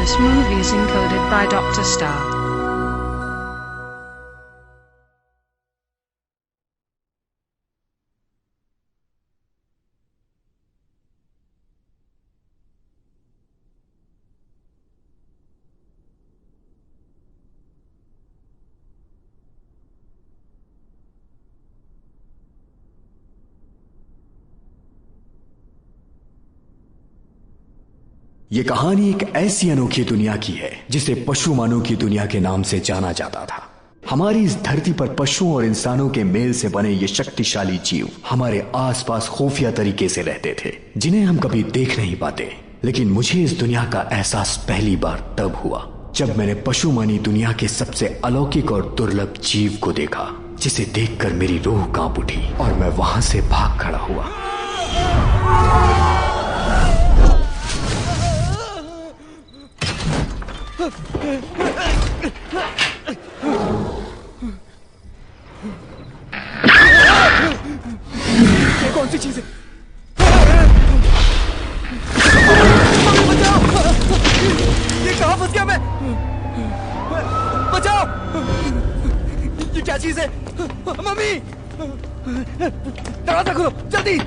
This movie is encoded by Dr. Star. ये कहानी एक ऐसी अनोखी दुनिया की है जिसे पशु मानव की दुनिया के नाम से जाना जाता था। हमारी इस धरती पर पशुओं और इंसानों के मेल से बने ये शक्तिशाली जीव हमारे आसपास खुफिया तरीके से रहते थे, जिन्हें हम कभी देख नहीं पाते। लेकिन मुझे इस दुनिया का एहसास पहली बार तब हुआ जब मैंने पशु मानी दुनिया के सबसे अलौकिक और दुर्लभ जीव को देखा, जिसे देखकर मेरी रूह कांप उठी और मैं वहां से भाग खड़ा हुआ। ये कौन सी चीज है? बचाओ! ये कहां फंस गया मैं? बचाओ! ये क्या चीज है? मम्मी! दरवाजा खोलो जल्दी! ये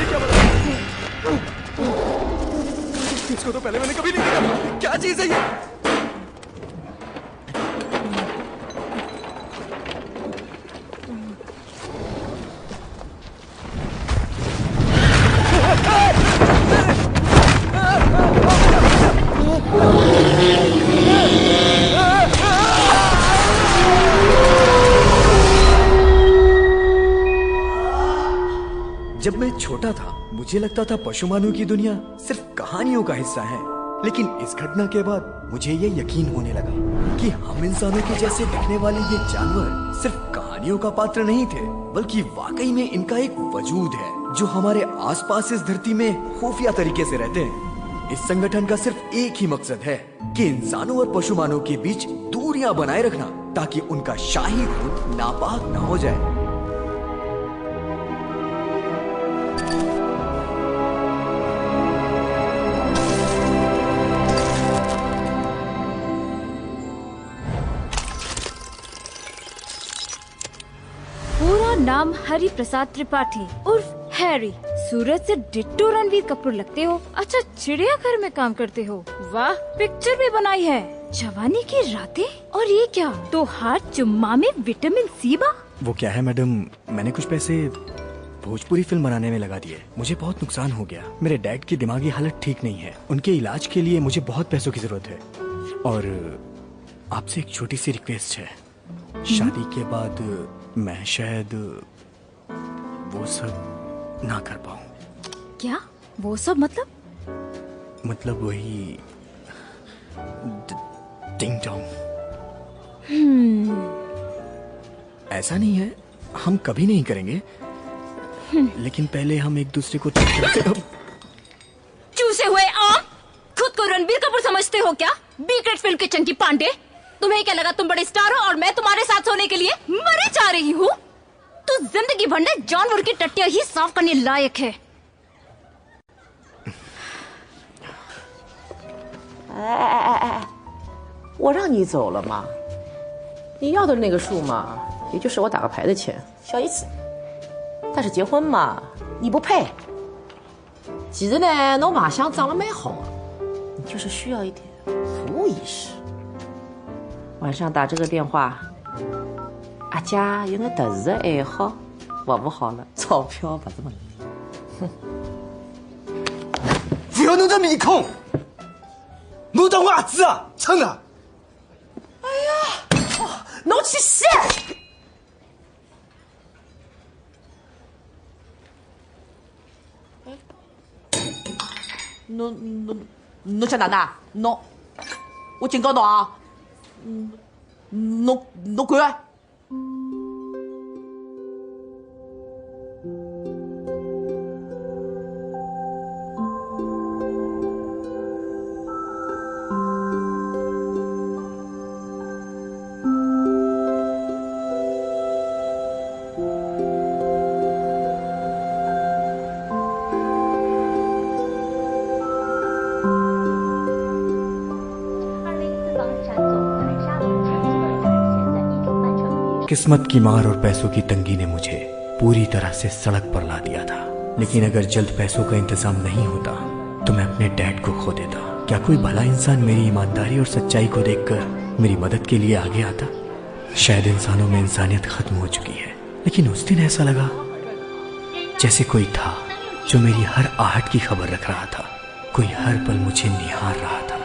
क्या बना? इसको तो पहले मैंने कभी नहीं देखा। क्या चीज है ये? जब मैं छोटा था मुझे लगता था पशु मानव की दुनिया सिर्फ कहानियों का हिस्सा है, लेकिन इस घटना के बाद मुझे ये यकीन होने लगा कि हम इंसानों के जैसे दिखने वाले ये जानवर सिर्फ कहानियों का पात्र नहीं थे, बल्कि वाकई में इनका एक वजूद है जो हमारे आसपास इस धरती में खुफिया तरीके से रहते हैं। इस संगठन का सिर्फ एक ही मकसद है कि इंसानों और पशु मानव के बीच दूरियां बनाए रखना, ताकि उनका शाही खून नापाक न हो जाए। नाम हरि प्रसाद त्रिपाठी उर्फ हैरी। सूरत से डिट्टो रणवीर कपूर लगते हो। अच्छा, चिड़ियाघर में काम करते हो। वाह, पिक्चर भी बनाई है। जवानी की रातें। और ये क्या, तो हाथ चुम्मा में विटामिन सी बा। वो क्या है मैडम, मैंने कुछ पैसे भोजपुरी फिल्म बनाने में लगा दिए। मुझे बहुत नुकसान हो गया। मेरे डैड की दिमागी हालत ठीक नहीं है। उनके इलाज के लिए मुझे बहुत पैसों की जरूरत है। और आपसे एक छोटी सी रिक्वेस्ट है, शादी के बाद मैं शायद वो सब ना कर पाऊं। क्या वो सब मतलब वही टिंग टोंग। ऐसा नहीं है, हम कभी नहीं करेंगे, लेकिन पहले हम एक दूसरे को चूसे हुए आम, खुद को रणबीर कपूर समझते हो क्या? बी ग्रेड फिल्म के चंकी पांडे। तुम्हें क्या लगा तुम बड़े स्टार हो और मैं तुम्हारे साथ सोने के लिए मरे जा रही हूँ? तो जिंदगी भर ने जानवर की टट्टियां ही साफ करने लायक है।我让你走了嘛，你要的那个数嘛，也就是我打个牌的钱，小意思。但是结婚嘛，你不配。其实呢，侬马相长得蛮好啊，你就是需要一点服务意识。晚上打这个电话，阿家有眼特殊的爱好，服务好了，钞票不是问题。哼！不要弄这面孔，弄到我牙齿啊，撑啊！哎呀，侬去洗！侬想哪能？侬，我警告侬啊！侬滚！ किस्मत की मार और पैसों की तंगी ने मुझे पूरी तरह से सड़क पर ला दिया था। लेकिन अगर जल्द पैसों का इंतजाम नहीं होता तो मैं अपने डैड को खो देता। क्या कोई भला इंसान मेरी ईमानदारी और सच्चाई को देखकर मेरी मदद के लिए आगे आता? शायद इंसानों में इंसानियत खत्म हो चुकी है, लेकिन उस दिन ऐसा लगा जैसे कोई था जो मेरी हर आहट की खबर रख रहा था, कोई हर पल मुझे निहार रहा था।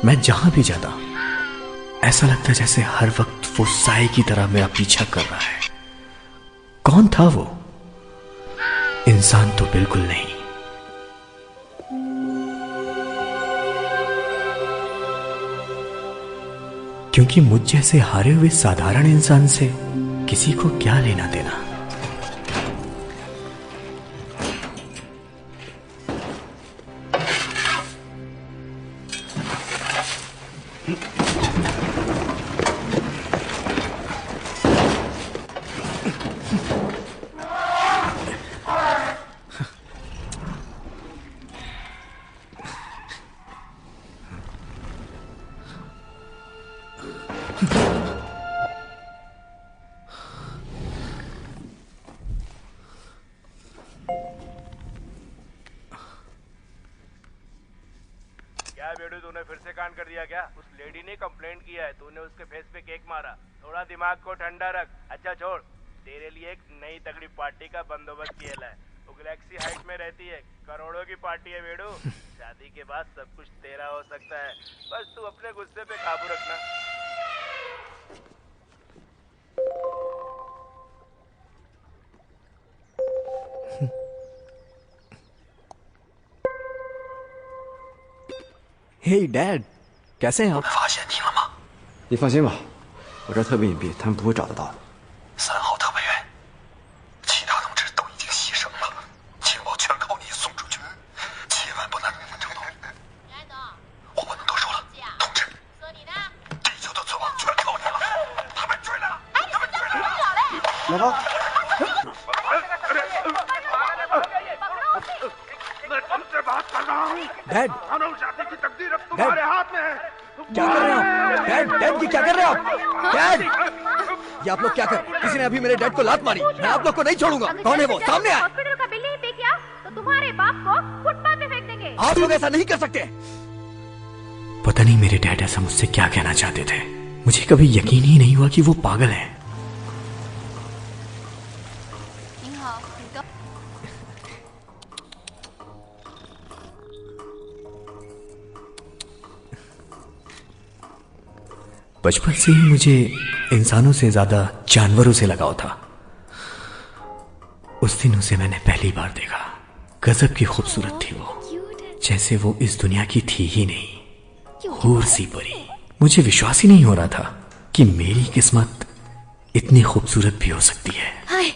मैं जहां भी जाता ऐसा लगता जैसे हर वक्त वो साए की तरह मेरा पीछा कर रहा है। कौन था वो? इंसान तो बिल्कुल नहीं। क्योंकि मुझ जैसे हारे हुए साधारण इंसान से किसी को क्या लेना देना। क्या बेडू, तूने फिर से कांड कर दिया क्या? उस लेडी ने कंप्लेंट किया है, तूने उसके फेस पे केक मारा। थोड़ा दिमाग को ठंडा रख। अच्छा छोड़, तेरे लिए एक नई तगड़ी पार्टी का बंदोबस्त किया है। वो गैलेक्सी हाइट में रहती है, करोड़ों की पार्टी है बेडू। शादी के बाद सब कुछ तेरा हो सकता है, बस तू अपने गुस्से पे काबू रखना। हे डैड, कैसे हैं आप? 发现你了吗？你放心吧，我这儿特别隐蔽，他们不会找得到的。3号特派员，其他同志都已经牺牲了，情报全靠你送出去，千万不能成功。我不能多说了，同志，地球的存亡全靠你了，他们追来了，他们追来了。来吧。 डैड, तुम्हारे हाथ में है। क्या कर रहे हो? डैड, डैड ये क्या कर रहे हो आप? डैड, ये आप लोग क्या कर? किसी ने अभी मेरे डैड को लात मारी। मैं आप लोग को नहीं छोड़ूंगा। कौन है वो? सामने आए। हॉस्पिटल का बिल नहीं पे किया तो तुम्हारे बाप को फुटपाथ पे फेंक देंगे। आप लोग ऐसा नहीं कर सकते। पता नहीं मेरे डैड ऐसा मुझसे क्या कहना चाहते थे। मुझे कभी यकीन ही नहीं हुआ कि वो पागल है। बचपन से ही मुझे इंसानों से ज्यादा जानवरों से लगाव था। उस दिन उसे मैंने पहली बार देखा। गजब की खूबसूरत थी वो, जैसे वो इस दुनिया की थी ही नहीं, हूर सी परी। मुझे विश्वास ही नहीं हो रहा था कि मेरी किस्मत इतनी खूबसूरत भी हो सकती है। हाय,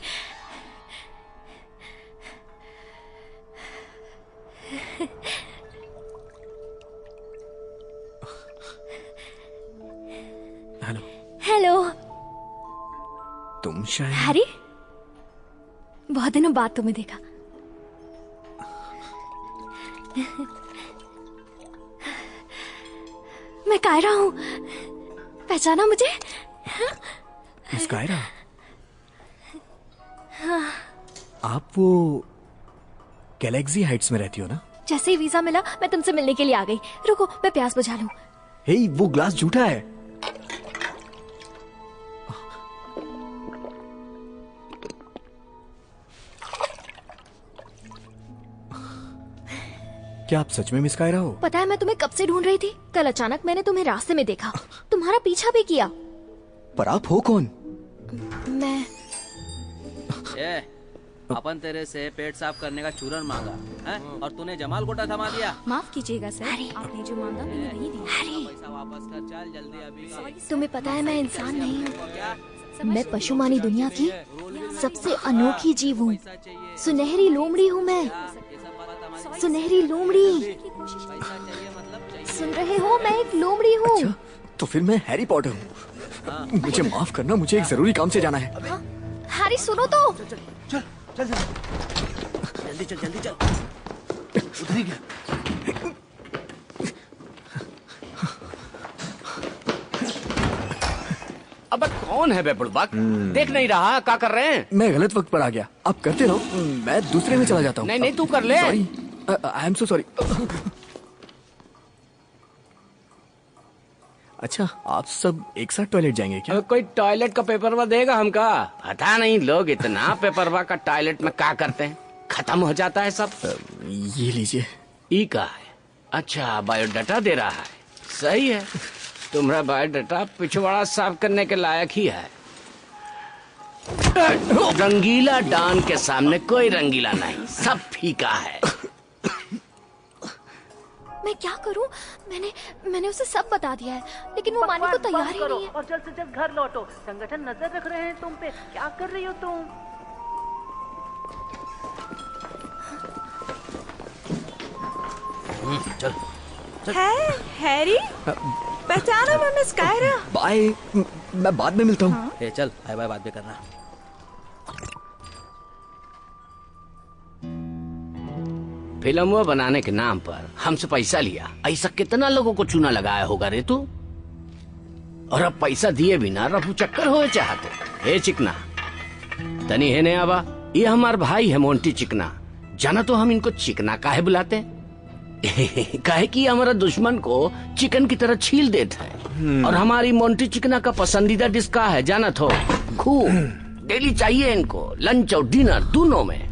हेलो। हेलो। तुम शायद हैरी, बहुत दिनों बाद तुम्हें देखा। मैं कायरा हूँ, पहचाना मुझे? मिस कायरा, आप वो गैलेक्सी हाइट्स में रहती हो ना? जैसे ही वीजा मिला मैं तुमसे मिलने के लिए आ गई। रुको मैं प्यास बुझा लूं। हे, वो ग्लास झूठा है। क्या आप सच में मिस कायरा हो? पता है मैं तुम्हें कब से ढूंढ रही थी। कल अचानक मैंने तुम्हें रास्ते में देखा, तुम्हारा पीछा भी किया। पर आप हो कौन? मैं अपन तेरे से पेट साफ करने का चूरन मांगा है और तूने जमाल गोटा थमा दिया। माफ कीजिएगा सर, आपने जो मांगा मैंने वही दिया। पैसा वापस कर, चल जल्दी अभी। तुम्हें पता है मैं इंसान नहीं हूँ, मैं पशुमानी दुनिया की सबसे अनोखी जीव हूँ। सुनहरी लोमड़ी हूँ मैं, सुनहरी लोमड़ी। सुन रहे हो, मैं एक लोमड़ी हूँ। अच्छा, तो फिर मैं हैरी पॉटर हूँ। मुझे माफ करना, मुझे एक जरूरी काम से जाना है। हाँ? हैरी सुनो तो। चल जल्दी चल, जल्दी चल। उधर ही गया। अब कौन है बे बुड़बक? देख नहीं रहा, क्या कर रहे हैं? मैं गलत वक्त पर आ गया। आप करते रहो, मैं दूसरे में चला जाता हूँ। नहीं तू कर ले। Sorry, I am so sorry. अच्छा, आप सब एक साथ टॉयलेट जाएंगे क्या? कोई टॉयलेट का पेपरवा देगा हमका? पता नहीं लोग इतना पेपरवा का टॉयलेट में क्या करते हैं, खत्म हो जाता है सब। ये लीजिए। ई का है? अच्छा, बायोडाटा दे रहा है। सही है, तुम्हारा बायोडाटा पिछवाड़ा साफ करने के लायक ही है। रंगीला डॉन के सामने कोई रंगीला नहीं, सब फीका है। मैं क्या करूं? मैंने उसे सब बता दिया है, लेकिन वो मानने को तैयार ही नहीं है। और जल्द से जल्द घर लौटो, संगठन नजर रख रहे हैं तुम पे। क्या कर रही हो तुम? चल। हैरी, पहचाना मैं मिस कायरा। बाय, मैं बाद में मिलता हूँ। ए चल, बाय बाय, बाद में करना। फिल्म बनाने के नाम पर हमसे पैसा लिया, ऐसा कितना लोगों को चूना लगाया होगा रे तू। और अब पैसा दिए बिना रफू चक्कर हो चाहते। हे चिकना, तनी है नहीं आवा, ये हमार भाई है मोंटी चिकना। जाना तो हम इनको चिकना काहे बुलाते? काहे कि हमारा दुश्मन को चिकन की तरह छील देता है। और हमारी मोंटी चिकना का पसंदीदा डिश का है जाना तो? खूब डेली चाहिए इनको, लंच और डिनर दोनों में।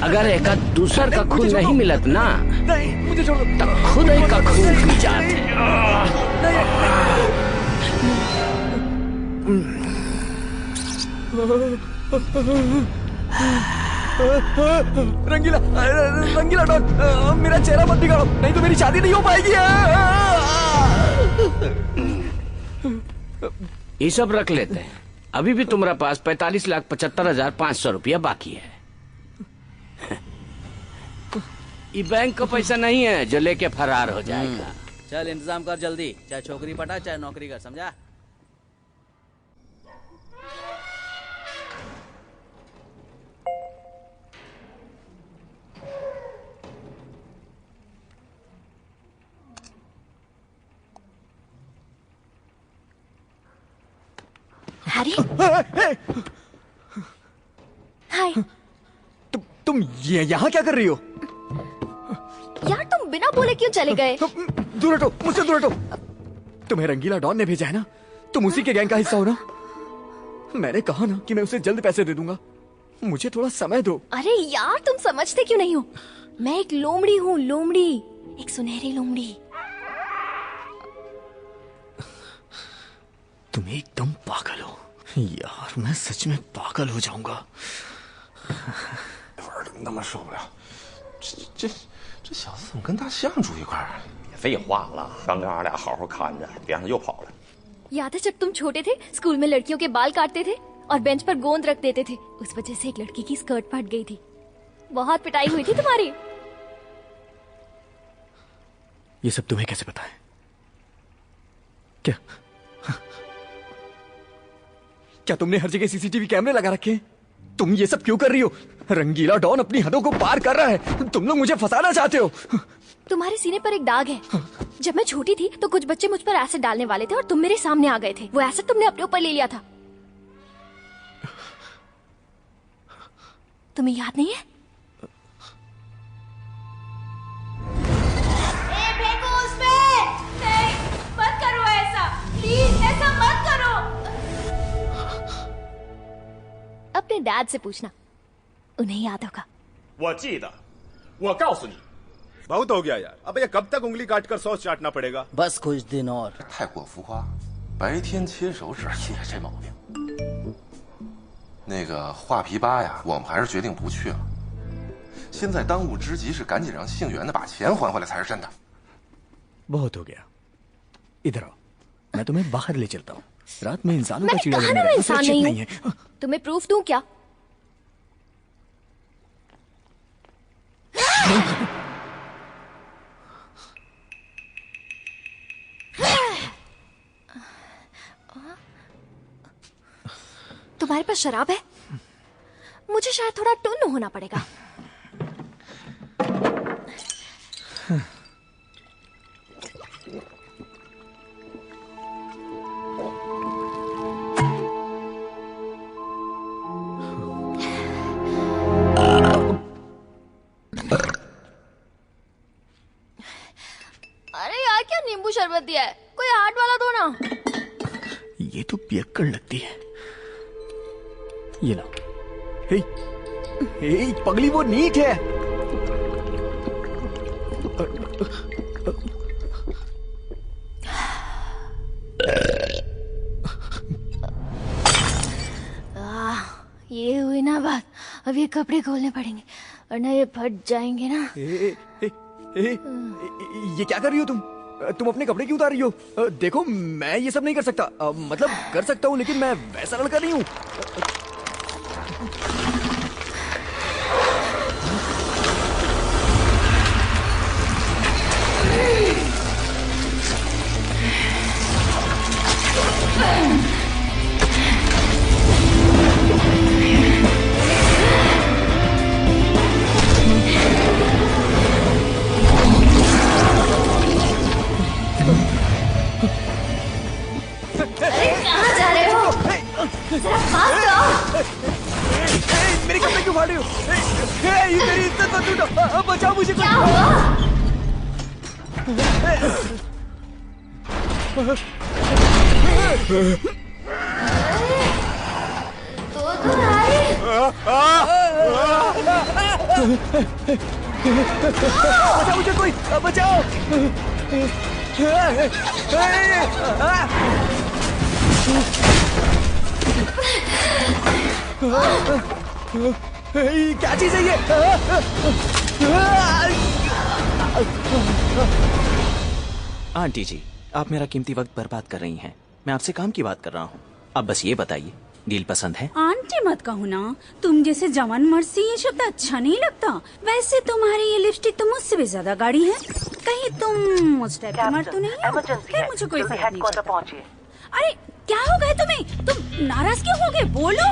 अगर एक दूसर का खून नहीं मिलत ना, नहीं, मुझे छोड़ दो। तब खुद एक का खून पी जाते। रंगीला डॉन, मेरा चेहरा मत बिगाड़ो, नहीं तो मेरी शादी नहीं हो पाएगी। ये सब रख लेते हैं। अभी भी तुम्हारा पास 45,75,500 रुपया बाकी है। ये बैंक का पैसा नहीं है जो लेके फरार हो जाएगा। चल इंतजाम कर जल्दी, चाहे छोकरी पटा चाहे नौकरी कर, समझा? हैरी, हाय। तुम यहाँ क्या कर रही हो? यार तुम बिना बोले क्यों चले गए? दूर हटो, मुझसे दूर हटो। तुम्हें रंगीला डॉन ने भेजा है ना, तुम उसी के गैंग का हिस्सा हो ना। मैंने कहा ना कि मैं उसे जल्द पैसे दे दूंगा, मुझे थोड़ा समय दो। अरे यार तुम समझते क्यों नहीं हो? मैं एक लोमड़ी हूँ, लोमड़ी, एक सुनहरी लोमड़ी। तुम एकदम पागल हो यार, मैं सच में पागल हो जाऊंगा। 那么受不了，这小子怎么跟大象住一块儿？别废话了，刚跟俺俩好好看着，别让他又跑了。 याद है जब तुम छोटे थे, स्कूल में लड़कियों के बाल काटते थे और बेंच पर गोंद रख देते थे, उस वजह से एक लड़की की स्कर्ट फट गई थी। बहुत पिटाई हुई थी तुम्हारी। ये सब तुम्हें कैसे पता है? क्या तुमने हर जगह सीसीटीवी कैमरे लगा रखे हैं? तुम ये सब क्यों कर रही हो? रंगीला डॉन अपनी हदों को पार कर रहा है, तुम लोग मुझे फंसाना चाहते हो। तुम्हारे सीने पर एक दाग है। जब मैं छोटी थी तो कुछ बच्चे मुझ पर एसिड डालने वाले थे और तुम मेरे सामने आ गए थे। वो एसिड तुमने अपने ऊपर ले लिया था। तुम्हें याद नहीं है? फेंको उस पे। नहीं, मत करो ऐसा, प्लीज ऐसा मत करो। अपने डैड से पूछना, उन्हें याद होगा। 我记得，我告诉你， बहुत हो गया यार। अब ये कब तक उंगली काटकर सॉस चाटना पड़ेगा? बस कुछ दिन और। 太过浮夸，白天切手指也这毛病。那个画皮吧呀，我们还是决定不去了。现在当务之急是赶紧让杏园的把钱还回来才是真的。 बहुत हो गया, इधर आओ, मैं तुम्हें बाहर ले चलता हूँ। रात में इंसानों का मैंने चिड़िया कहा घर ना में मैं रहना इंसान सुरक्षित नहीं हूँ। तुम्हें प्रूफ दूं क्या? तुम्हारे पास शराब है? मुझे शायद थोड़ा टुन्न होना पड़ेगा। अरे यार, क्या नींबू शरबत दिया है? कोई हार्ट वाला दो ना। ये तो पियक्कड़ लगती है। ये लो। हे, हे, पगली वो नीट है। ये हुई ना बात। अब ये कपड़े खोलने पड़ेंगे वरना ये फट जाएंगे ना। ये क्या कर रही हो तुम? तुम अपने कपड़े क्यों उतार रही हो? देखो मैं ये सब नहीं कर सकता। मतलब कर सकता हूँ लेकिन मैं वैसा लड़का नहीं हूँ। मेरे कपड़े क्यों फाड़ रही हो? मेरी इज्जत मत लूटो। बचाओ मुझे। क्या हुआ? बचाओ मुझे, कोई बचाओ। क्या चीज है ये? आंटी जी, आप मेरा कीमती वक्त बर्बाद कर रही हैं। मैं आपसे काम की बात कर रहा हूँ। अब बस ये बताइए, डील पसंद है? आंटी मत कहो ना, तुम जैसे जवान मर्द से ये शब्द अच्छा नहीं लगता। वैसे तुम्हारी ये लिपस्टिक तो मुझसे भी ज्यादा गाढ़ी है। कहीं तुम उस टाइप का मर्द तो नहीं हो? फिर मुझे कोई फर्क नहीं पड़ता। अरे क्या हो गए तुम्हें? तुम नाराज क्यों हो गए? बोलो।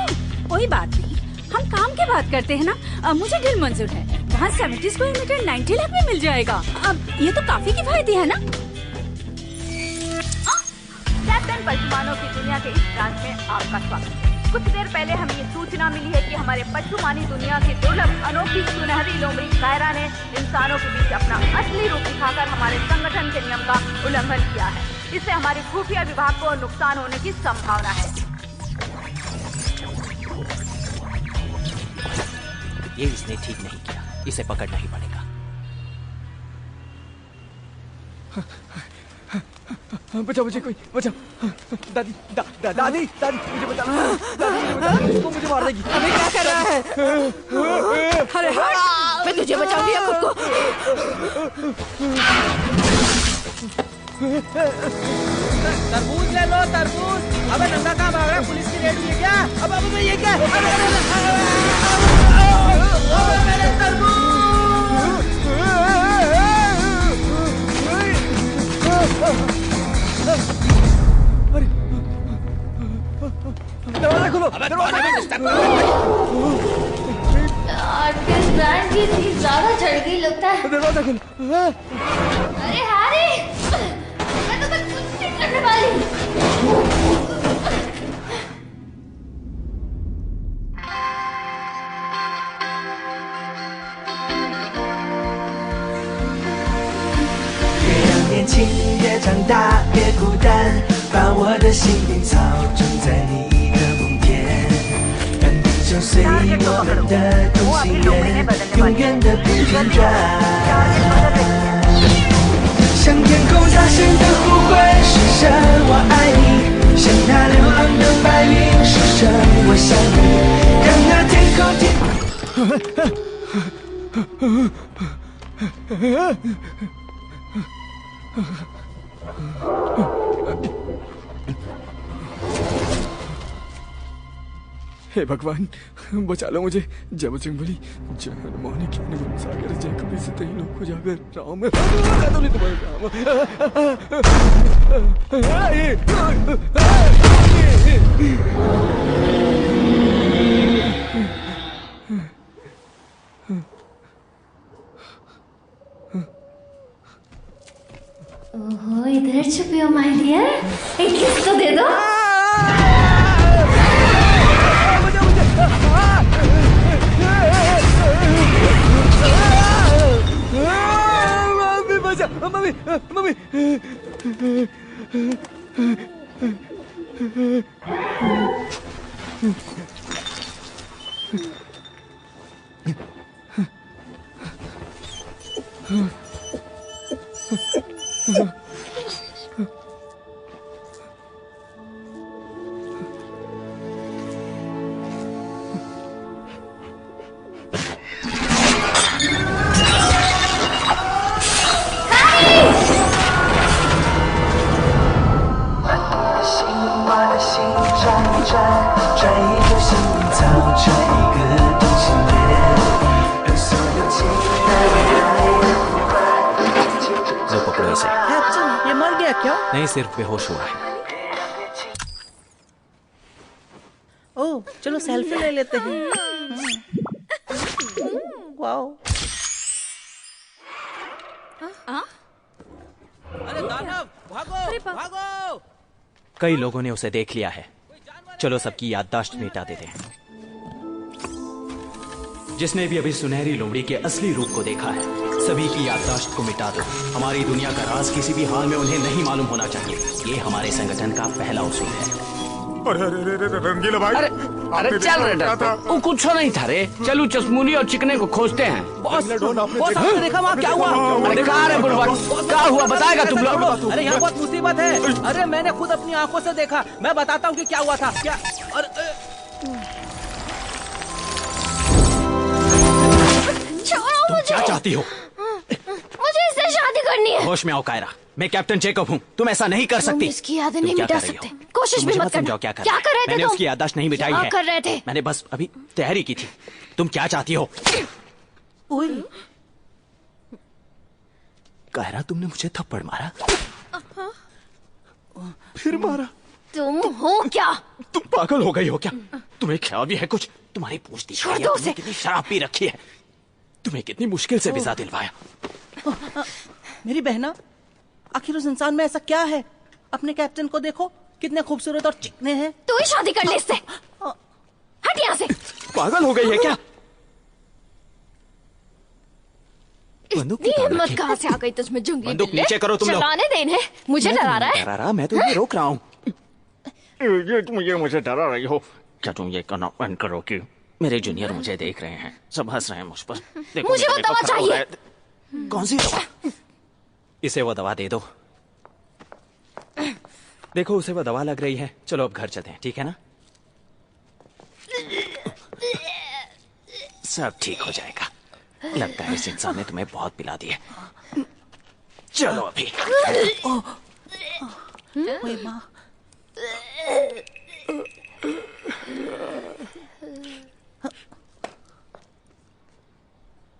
कोई बात नहीं, हम काम की बात करते हैं ना। मुझे डील मंजूर है। वहाँ 70 स्क्वायर मीटर 90 लाख में मिल जाएगा। अब ये तो काफी किफायती है ना। कैप्टन पशुमानों की दुनिया के इस ब्रांच में आपका स्वागत है। कुछ देर पहले हमें ये सूचना मिली है कि हमारे पशुमानी दुनिया की दुर्लभ अनोखी सुनहरी लोमड़ी कायरा ने इंसानों के बीच अपना असली रूप दिखाकर हमारे संगठन के नियम का उल्लंघन किया है। इससे हमारी खुफिया विभाग को नुकसान होने की संभावना है। ये इसने ठीक नहीं किया, इसे पकड़ना ही पड़ेगा। बचाओ मुझे, कोई बचाओ। दादी दादी मुझे बचाओ। दादी मुझे बचाओ, वो मुझे मार देगी। अबे क्या कर रहा है? अरे हट, मैं तुझे बचाऊंगी या खुद को। तरबूज ले लो, तरबूज। अबे नंगा कहाँ भाग रहा है? पुलिस की रेड हुई है क्या? अब ये क्या? अबे मेरे तरबूज! दरवाजा खोलो। किस ब्रांड की चीज ज्यादा चढ़ गई लगता है। दरवाजा खोलो। अरे हैरी, मैं तो कुछ नहीं करने वाली।年轻，越长大越孤单，把我的心灵操纵在你的梦田，让地球随我们的同心圆，永远的不间断。向天空大声的呼唤，是神，我爱你。像那流浪的白云，是神，我想你。让那天空 हे भगवान बचा लो मुझे। जय बजरंग बली, जय हनुमान ज्ञान गुण सागर, जय कपी से तही लोग उजागर, राम ओहो, इधर छुपे हो माय डियर, एक किस तो दे दो। मम्मी मम्मी नहीं, सिर्फ बेहोश हुआ है। ओह, चलो सेल्फी ले लेते हैं। वाओ। अरे दानव, भागो, भागो। कई लोगों ने उसे देख लिया है, चलो सबकी याददाश्त मिटा देते हैं। जिसने भी अभी सुनहरी लोमड़ी के असली रूप को देखा है, सभी की याददाश्त को मिटा दो। हमारी दुनिया का राज किसी भी हाल में उन्हें नहीं मालूम होना चाहिए। ये हमारे संगठन का पहला उसूल है। अरे रंगीला भाई, अरे चल रे, वो कुछ नहीं था रे। चलो चश्मूली और चिकने को खोजते हैं। बॉस आपने देखा वहाँ क्या हुआ? अरे कहाँ रे बुढ़वा, क्या हुआ बताएगा तुम लोग? अरे यहाँ बहुत मुसीबत है। अरे मैंने खुद अपनी आंखों से देखा, मैं बताता हूँ कि क्या हुआ था। क्या? तुम क्या चाहती हो? मुझे इससे शादी करनी है। होश में आओ कायरा, मैं कैप्टन जेकब हूँ, तुम ऐसा नहीं कर सकती। इसकी यादें नहीं मिटा सकते, कोशिश भी मत करना। क्या कर रहे थे? मैंने उसकी याददाश्त नहीं मिटाई है। कर रहे थे? मैंने बस अभी तैयारी की थी। तुम क्या चाहती हो? कायरा, तुमने मुझे थप्पड़ मारा, फिर मारा। तुम हो क्या? तुम पागल हो गई हो क्या? तुम्हें ख्याल भी है कुछ? तुम्हारी पूछ दी कितनी शराब पी रखी है, तुम्हें कितनी मुश्किल से वीजा दिलवाया। मेरी बहना, आखिर उस इंसान में ऐसा क्या है? अपने कैप्टन को देखो, कितने खूबसूरत और चिकने हैं। तू ही शादी कर ले इससे। हट यहाँ से। पागल हो गई है क्या? इतनी हिम्मत कहाँ से आ गई तुझमें? जंगली बंदूक नीचे करो तुम लोग। चलाने देने, मुझे डरा रहा है। डरा रहा? मैं तुम्हें रोक रहा हूँ। ये मुझे डरा रही हो क्या? तुम ये करना बंद करो कि मेरे जूनियर मुझे देख रहे हैं, सब हंस रहे हैं मुझ पर। देखो, मुझे वो दवा चाहिए। कौन सी दवा? इसे वो दवा दे दो। देखो, उसे वो दवा लग रही है। चलो अब घर चलते हैं, ठीक है ना? सब ठीक हो जाएगा। लगता है इस इंसान ने तुम्हें बहुत पिला दी है। चलो अभी। ओए माँ।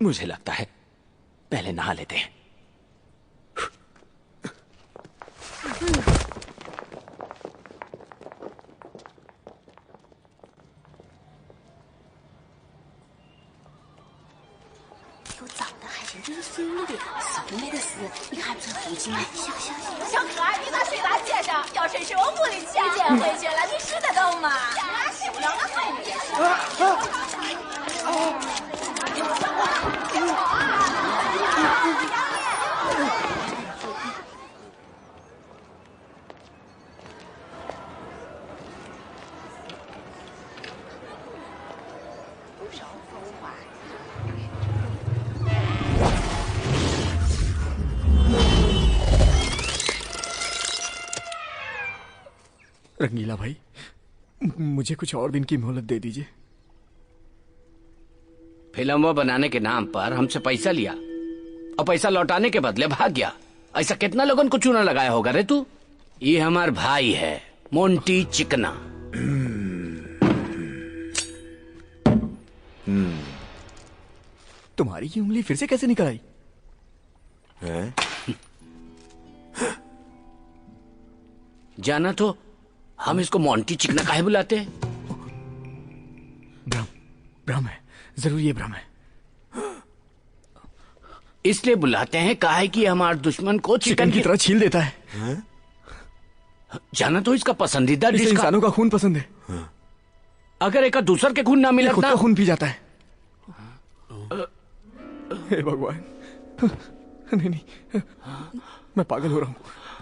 मुझे लगता है पहले नहा लेते हैं।小可爱，你把水把接上，要真是我不理解，你捡回去了，你使得动吗？使不了，那太厉रंगीला भाई, मुझे कुछ और दिन की मोहलत दे दीजिए। फिल्म बनाने के नाम पर हमसे पैसा लिया और पैसा लौटाने के बदले भाग गया। ऐसा कितना लोगों को चूना लगाया होगा रे तू? ये हमार भाई है, मोंटी चिकना। तुम्हारी ये उंगली फिर से कैसे निकल आई? जाना तो हम इसको मोंटी चिकना काहे बुलाते हैं? भ्रम है, जरूर ये भ्रम है। इसलिए बुलाते हैं काहे कि हमारे दुश्मन को चिकन की तरह छील देता है। जाना तो इसका पसंदीदा डिश इंसानों का खून पसंद है। अगर एक दूसर के खून ना मिले खुद का खून पी जाता है। हे भगवान, नहीं, मैं पागल हो रहा हूँ।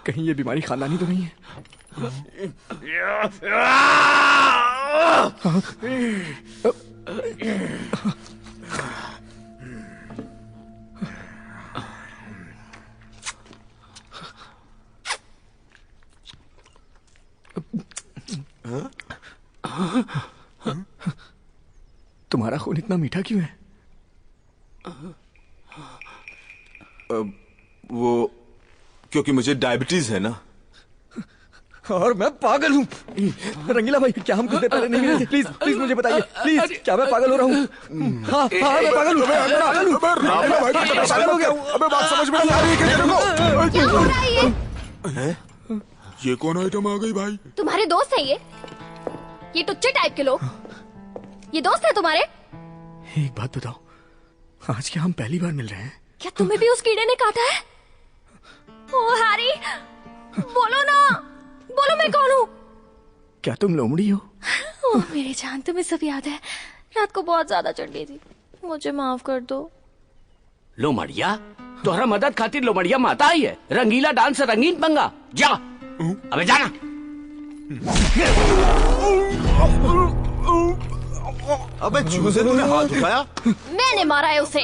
कहीं ये बीमारी खानदानी तो नहीं है? तुम्हारा खून इतना मीठा क्यों है? वो क्योंकि मुझे डायबिटीज है ना। और मैं पागल हूँ। रंगीला भाई, क्या हम कुछ देर पहले नहीं मिले थे? प्लीज प्लीज मुझे बताइए, प्लीज, क्या मैं पागल हो रहा हूँ? हाँ हाँ, मैं पागल हूँ, पागल हूँ। पागल हो गया। अबे बात समझ में नहीं आ रही है क्या तेरे क्या हो रहा है ये? ये कौन आइटम आ गई भाई? तुम्हारे दोस्त है ये टुच्चे टाइप के लोग? ये दोस्त है तुम्हारे? एक बात बताओ, आज क्या हम पहली बार मिल रहे हैं? क्या तुम्हें भी उस कीड़े ने काटा है? ओ हैरी, बोलो ना, बोलो मैं कौन हूँ? क्या तुम लोमड़ी हो? ओ मेरी जान, तुम्हें सब याद है? रात को बहुत ज्यादा चढ़ गई थी, मुझे माफ कर दो। लोमड़िया? तोहरा मदद खातिर लोमड़िया माता आई है। रंगीला डांस रंगीन पंगा, जा अबे जाना। अबे चूजे, तूने हाथ उठाया? मैंने मारा है उसे।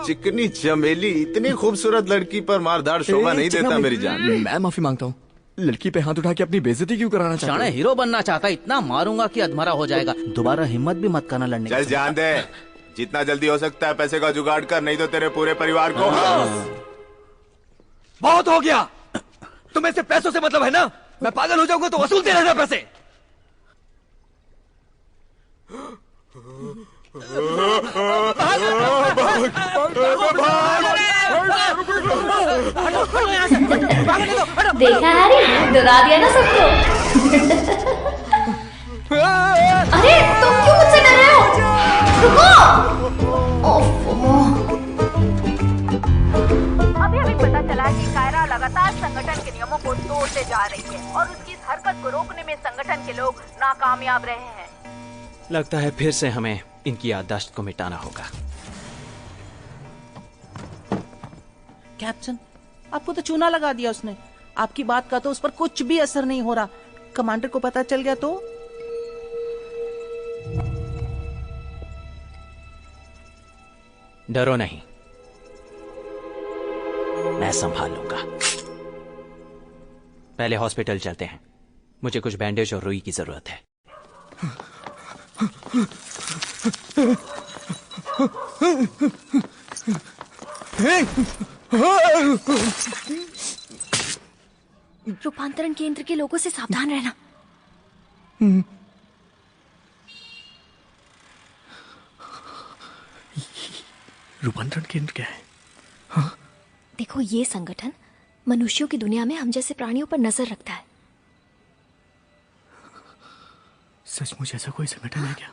चिकनी चमेली, इतनी खूबसूरत लड़की पर मारधाड़ शोभा नहीं देता मेरी जान। मैं माफी मांगता हूँ। लड़की पे हाथ उठा के अपनी बेइज्जती क्यों कराना चाहता है? हीरो बनना चाहता, इतना मारूंगा कि अधमरा हो जाएगा। दोबारा हिम्मत भी मत करना लड़ने। चल जान दे, जितना जल्दी हो सकता है पैसे का जुगाड़ कर, नहीं तो तेरे पूरे परिवार को। बहुत हो गया। तुम्हें सिर्फ पैसों से मतलब है ना? मैं पागल हो जाऊंगा तो वसूलते रहना पैसे। देखा हैरी, डरा दिया ना सबको। अरे तुम क्यों मुझसे डर रहे हो? रुको। अभी हमें पता चला कि कायरा लगातार संगठन के नियमों को तोड़ते जा रही है और उसकी इस हरकत को रोकने में संगठन के लोग नाकामयाब रहे हैं। लगता है फिर से हमें इनकी याददाश्त को मिटाना होगा। कैप्टन, आपको तो चूना लगा दिया उसने। आपकी बात का तो उस पर कुछ भी असर नहीं हो रहा। कमांडर को पता चल गया तो? डरो नहीं, मैं संभाल लूंगा। पहले हॉस्पिटल चलते हैं, मुझे कुछ बैंडेज और रुई की जरूरत है। रूपांतरण केंद्र के लोगों से सावधान रहना। रूपांतरण केंद्र क्या है? हाँ? देखो, ये संगठन मनुष्यों की दुनिया में हम जैसे प्राणियों पर नजर रखता है। सचमुच ऐसा कोई संगठन है क्या?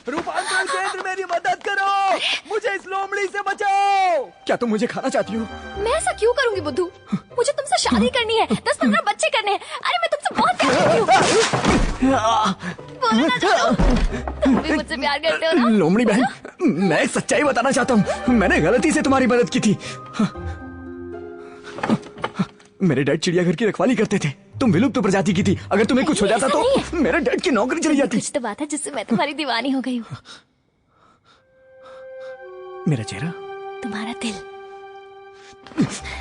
रूपांतरण केंद्र, मेरी मदद करो, मुझे इस लोमड़ी से बचाओ। क्या तुम मुझे खाना चाहती हो? मैं ऐसा क्यों करूंगी बुद्धू? मुझे तुमसे शादी करनी है, 10-15 बच्चे करने हैं। अरे मैं तुमसे बहुत प्यार करती हूँ। बोलो ना जानो, तुम भी मुझसे प्यार करते हो ना? लोमड़ी बहन, मैं एक सच्चाई बताना चाहता हूँ। मैंने गलती से तुम्हारी मदद की थी। मेरे डैड चिड़ियाघर की रखवाली करते थे। तुम विलुप्त प्रजाति की थी। अगर तुम्हें कुछ हो जाता तो मेरे डैड की नौकरी चली जाती। कुछ तो बात है जिससे मैं तुम्हारी दीवानी हो गई हूँ। मेरा चेहरा, तुम्हारा दिल।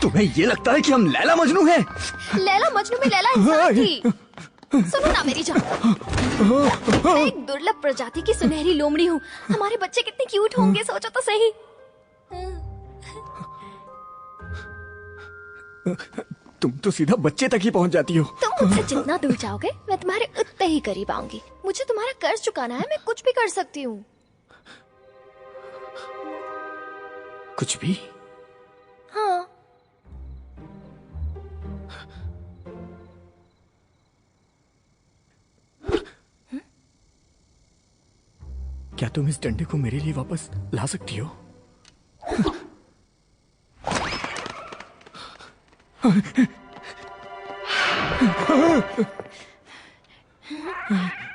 तुम्हें ये लगता है कि हम लैला मजनू हैं? लैला मजनू में लैला इंसान थी। सुनो ना मेरी जान, मैं एक दुर्लभ प्रजाति की सुनहरी लोमड़ी हूँ। हमारे बच्चे कितने क्यूट होंगे, सोचो तो सही। तुम तो सीधा बच्चे तक ही पहुंच जाती हो। तुम मुझसे जितना दूर जाओगे मैं तुम्हारे उतने ही करीब आऊंगी। मुझे तुम्हारा कर्ज चुकाना है, मैं कुछ भी कर सकती हूँ। कुछ भी? हाँ। क्या तुम इस डंडे को मेरे लिए वापस ला सकती हो?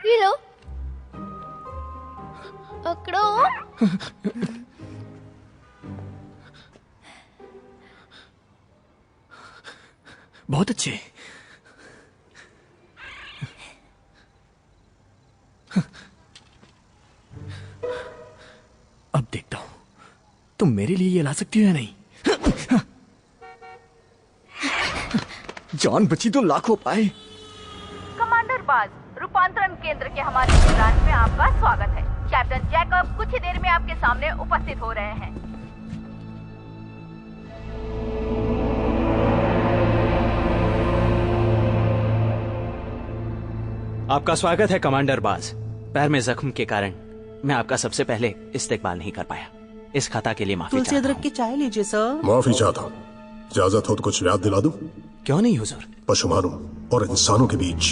ये लो, पकड़ो। बहुत अच्छे। अब देखता हूं तुम मेरे लिए ये ला सकती हो या नहीं। जान बची तो लाखों पाए। कमांडर बाज, रूपांतरण केंद्र के हमारे ब्रांच में आपका स्वागत है। कैप्टन जैकब कुछ ही देर में आपके सामने उपस्थित हो रहे हैं। आपका स्वागत है कमांडर बाज। पैर में जख्म के कारण मैं आपका सबसे पहले इस्तेकबाल नहीं कर पाया। इस खता के लिए माफी तुलसी अदरक की चाय लीजिए सर। माफी चाहता हूँ। इजाजत हो तो कुछ याद दिला दूं? क्यों नहीं हुजूर। पशुमानों और इंसानों के बीच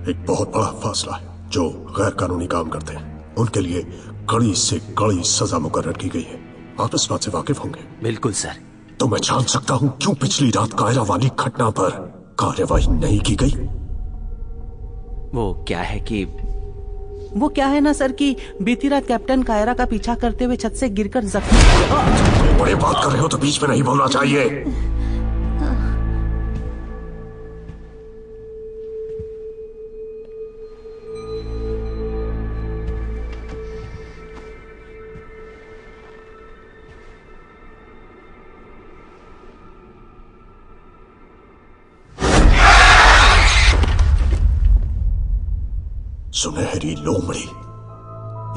एक बहुत बड़ा फासला है। जो गैर कानूनी काम करते हैं उनके लिए कड़ी से कड़ी सजा मुकर्रर की गई है। आप इस बात से वाकिफ होंगे? बिल्कुल सर। तो मैं जान सकता हूँ क्यों पिछली रात कायरा वाली घटना पर कार्यवाही नहीं की गई? वो क्या है ना सर कि बीती रात कैप्टन कायरा का पीछा करते हुए छत से गिरकर जख्मी। बड़े बात कर रहे हो तो बीच में नहीं बोलना चाहिए। सुनहरी लोमड़ी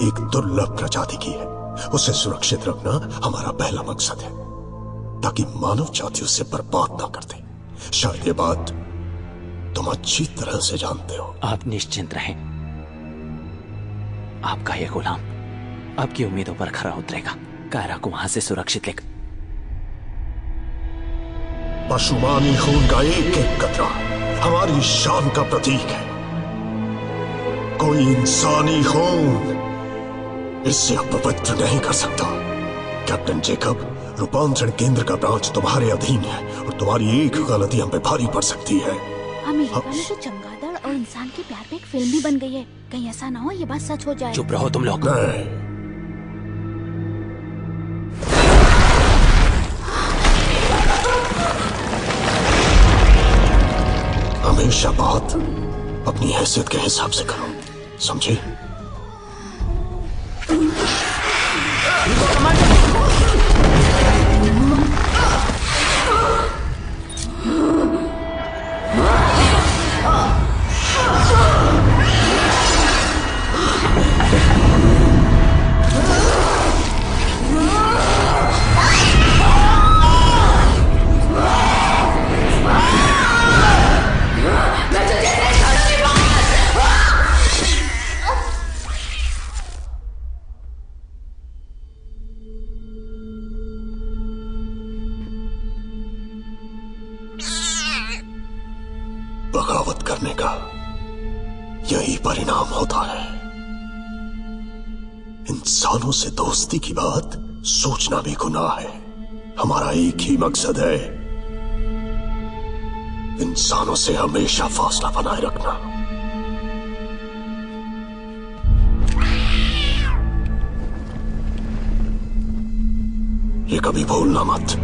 एक दुर्लभ प्रजाति की है। उसे सुरक्षित रखना हमारा पहला मकसद है ताकि मानव जाति उसे बर्बाद ना कर दे। शायद ये बात तुम अच्छी तरह से जानते हो। आप निश्चिंत रहें। आपका ये गुलाम आपकी उम्मीदों पर खरा उतरेगा। कायरा को वहां से सुरक्षित लेकर। पशुमानी खून का एक एक कतरा हमारी शान का प्रतीक है। कोई इंसानी खून इससे अपवित्र नहीं कर सकता। कैप्टन जैकब, रूपांतरण केंद्र का ब्रांच तुम्हारे अधीन है और तुम्हारी एक गलती हम पे भारी पड़ सकती है। अमेरिका में तो चमगादड़ और इंसान के प्यार पे एक फिल्म भी बन गई है। कहीं ऐसा ना हो ये बात सच हो जाए। चुप रहो तुम लोग। हमेशा बात अपनी हैसियत के हिसाब से करो, समझे? बगावत करने का यही परिणाम होता है। इंसानों से दोस्ती की बात सोचना भी गुनाह है। हमारा एक ही मकसद है, इंसानों से हमेशा फासला बनाए रखना। ये कभी भूलना मत।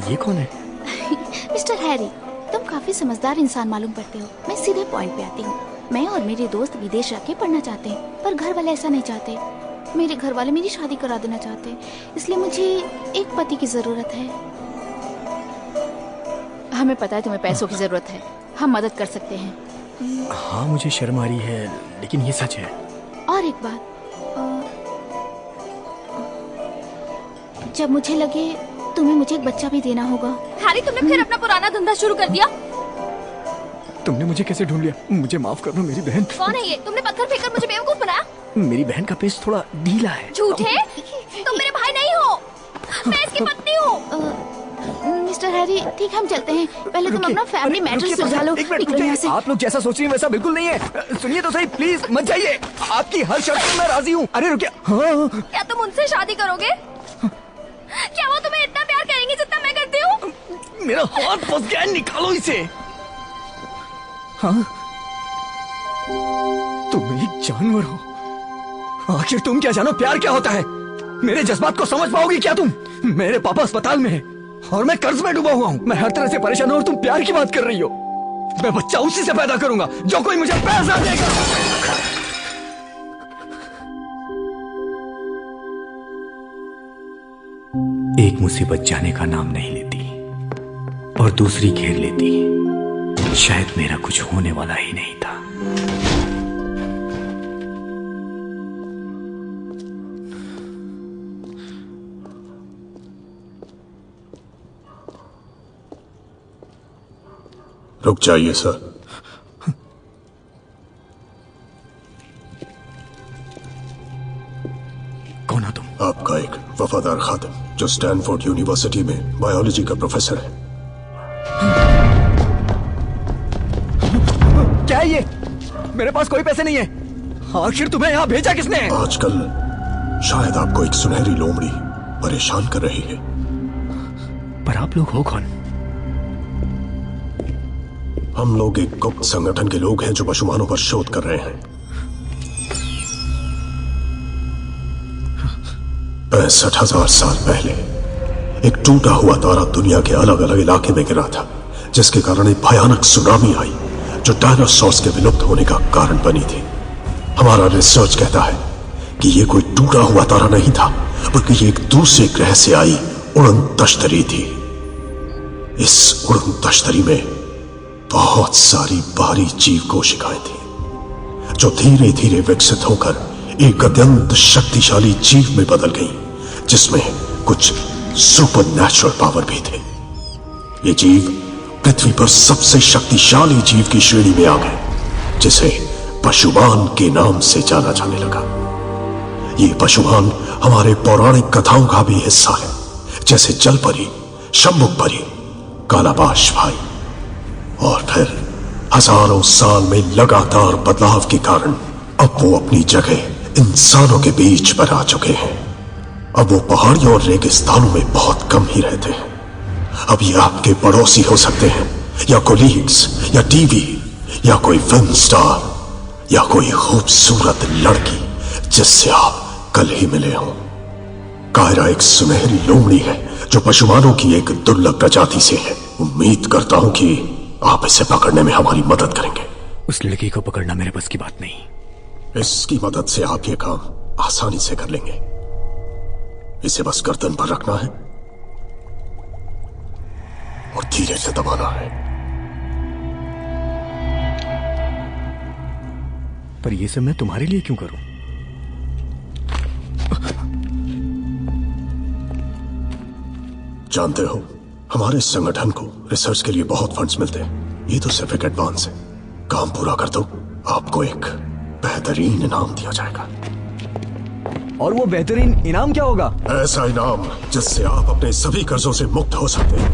ये कौन है? मिस्टर हैरी, तुम काफी समझदार इंसान मालूम पड़ते हो। मैं सीधे पॉइंट पे आती हूँ। मैं और मेरे दोस्त विदेश रह के पढ़ना चाहते हैं, पर घर वाले ऐसा नहीं चाहते। मेरे घर वाले मेरी शादी करा देना चाहते हैं, इसलिए मुझे एक पति की जरूरत है। हमें पता है तुम्हें पैसों की जरूरत है, हम मदद कर सकते हैं। हाँ मुझे शर्म आ रही है, लेकिन ये सच है। और एक बात, जब मुझे लगे तुम्हें मुझे एक बच्चा भी देना होगा। हैरी, तुमने फिर अपना पुराना धंधा शुरू कर दिया। तुमने मुझे कैसे ढूंढ लिया? मुझे माफ कर दो मेरी बहन। कौन है ये? तुमने पत्थर फेंककर मुझे बेवकूफ बनाया। मेरी बहन का पेस्ट थोड़ा ढीला है। झूठे, तुम मेरे भाई नहीं हो, मैं इसकी पत्नी हूँ। मिस्टर हैरी, ठीक हम चलते हैं, पहले तुम अपना फैमिली मैटर सुलझा लो। निकलो यहाँ से। आप लोग जैसा सोच रही हैं वैसा बिल्कुल नहीं है। सुनिए तो सही, प्लीज मत जाइए। आपकी हर शर्त पर मैं राजी हूँ। अरे रुकिए। हाँ। क्या तुम उनसे शादी करोगे? क्या वो तुम्हें इतना प्यार करेंगे जितना मैं करती हूँ? मेरा हाथ फंस गया, निकालो इसे। हाँ? तुम एक जानवर हो। आखिर तुम क्या जानो प्यार क्या होता है? मेरे जज्बात को समझ पाओगी क्या तुम? मेरे पापा अस्पताल में है और मैं कर्ज में डूबा हुआ हूँ। मैं हर तरह से परेशान हूँ और तुम प्यार की बात कर रही हो। मैं बच्चा उसी से पैदा करूंगा जो कोई मुझे पैसा देगा। एक मुसीबत जाने का नाम नहीं लेती और दूसरी घेर लेती। शायद मेरा कुछ होने वाला ही नहीं था। रुक जाइए सर। कौन हो तुम? आपका एक वफादार खादिम जो स्टैनफोर्ड यूनिवर्सिटी में बायोलॉजी का प्रोफेसर है। क्या है ये? मेरे पास कोई पैसे नहीं है। आखिर तुम्हें यहाँ भेजा किसने? आजकल शायद आपको एक सुनहरी लोमड़ी परेशान कर रही है। पर आप लोग हो कौन? हम लोग एक गुप्त संगठन के लोग हैं जो पशुमानों पर शोध कर रहे हैं। 65,000 साल पहले एक टूटा हुआ तारा दुनिया के अलग अलग इलाके में गिरा था, जिसके कारण एक भयानक सुनामी आई जो डायनासोर्स के विलुप्त होने का कारण बनी थी। हमारा रिसर्च कहता है कि यह कोई टूटा हुआ तारा नहीं था, बल्कि ये एक दूसरे ग्रह से आई उड़न तश्तरी थी। इस उड़न तश्तरी में बहुत सारी बाहरी जीव कोशिकाएं थी जो धीरे धीरे विकसित होकर एक अत्यंत शक्तिशाली जीव में बदल गई, जिसमें कुछ सुपर नेचुरल पावर भी थे। ये जीव पृथ्वी पर सबसे शक्तिशाली जीव की श्रेणी में आ गए, जिसे पशुमान के नाम से जाना जाने लगा। ये पशुमान हमारे पौराणिक कथाओं का भी हिस्सा है, जैसे जलपरी, शंभुक परी, कालाबाश भाई। और फिर हजारों साल में लगातार बदलाव के कारण अब वो अपनी जगह इंसानों के बीच पर आ चुके हैं। अब वो पहाड़ियों और रेगिस्तानों में बहुत कम ही रहते हैं। अब ये आपके पड़ोसी हो सकते हैं, या कोलीग्स, या टीवी, या कोई फिल्म स्टार, या कोई खूबसूरत लड़की जिससे आप कल ही मिले हों। कायरा एक सुनहरी लोमड़ी है जो पशुमानों की एक दुर्लभ प्रजाति से है। उम्मीद करता हूं कि आप इसे पकड़ने में हमारी मदद करेंगे। उस लड़की को पकड़ना मेरे बस की बात नहीं। इसकी मदद से आप ये काम आसानी से कर लेंगे। इसे बस गर्दन पर रखना है और धीरे से दबाना है। पर ये सब मैं तुम्हारे लिए क्यों करूं? जानते हो, हमारे संगठन को रिसर्च के लिए बहुत फंड्स मिलते हैं। ये तो सिर्फ एक एडवांस है। काम पूरा कर दो, आपको एक बेहतरीन इनाम दिया जाएगा। और वो बेहतरीन इनाम क्या होगा? ऐसा इनाम जिससे आप अपने सभी कर्जों से मुक्त हो सकते हैं।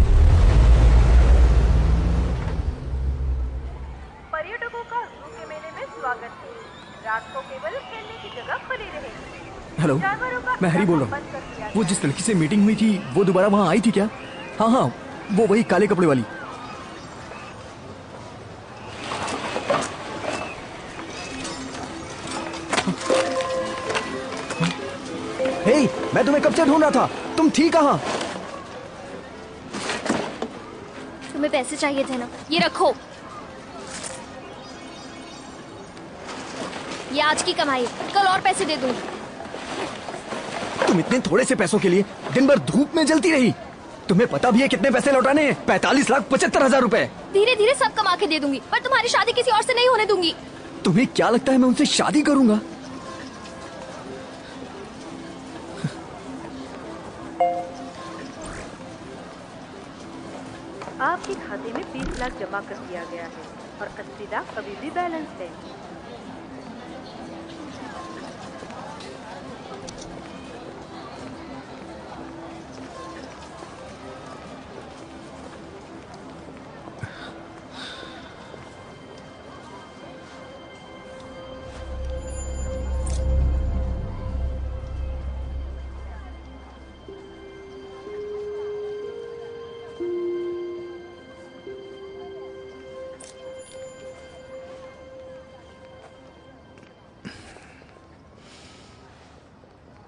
पर्यटकों का जू के मेले में स्वागत है। रात को केवल खेलने की जगह खुली रहेगी। हेलो, मैं हैरी बोल रहा हूँ। वो जिस लड़की से मीटिंग हुई थी वो दोबारा वहां आई थी क्या? हाँ हाँ, वो वही काले कपड़े वाली। हे, मैं तुम्हें कब से ढूंढ रहा था, तुम थी कहाँ? तुम्हें पैसे चाहिए थे ना, ये रखो। ये आज की कमाई, कल और पैसे दे दूंगी। तुम इतने थोड़े से पैसों के लिए दिन भर धूप में जलती रही। तुम्हें पता भी है कितने पैसे लौटाने हैं? 45,75,000 रुपए। धीरे धीरे सब कमा के दे दूंगी, पर तुम्हारी शादी किसी और से नहीं होने दूंगी। तुम्हें क्या लगता है मैं उनसे शादी करूंगा? आपके खाते में 20 लाख जमा कर दिया गया है और 80 लाख अभी भी बैलेंस है।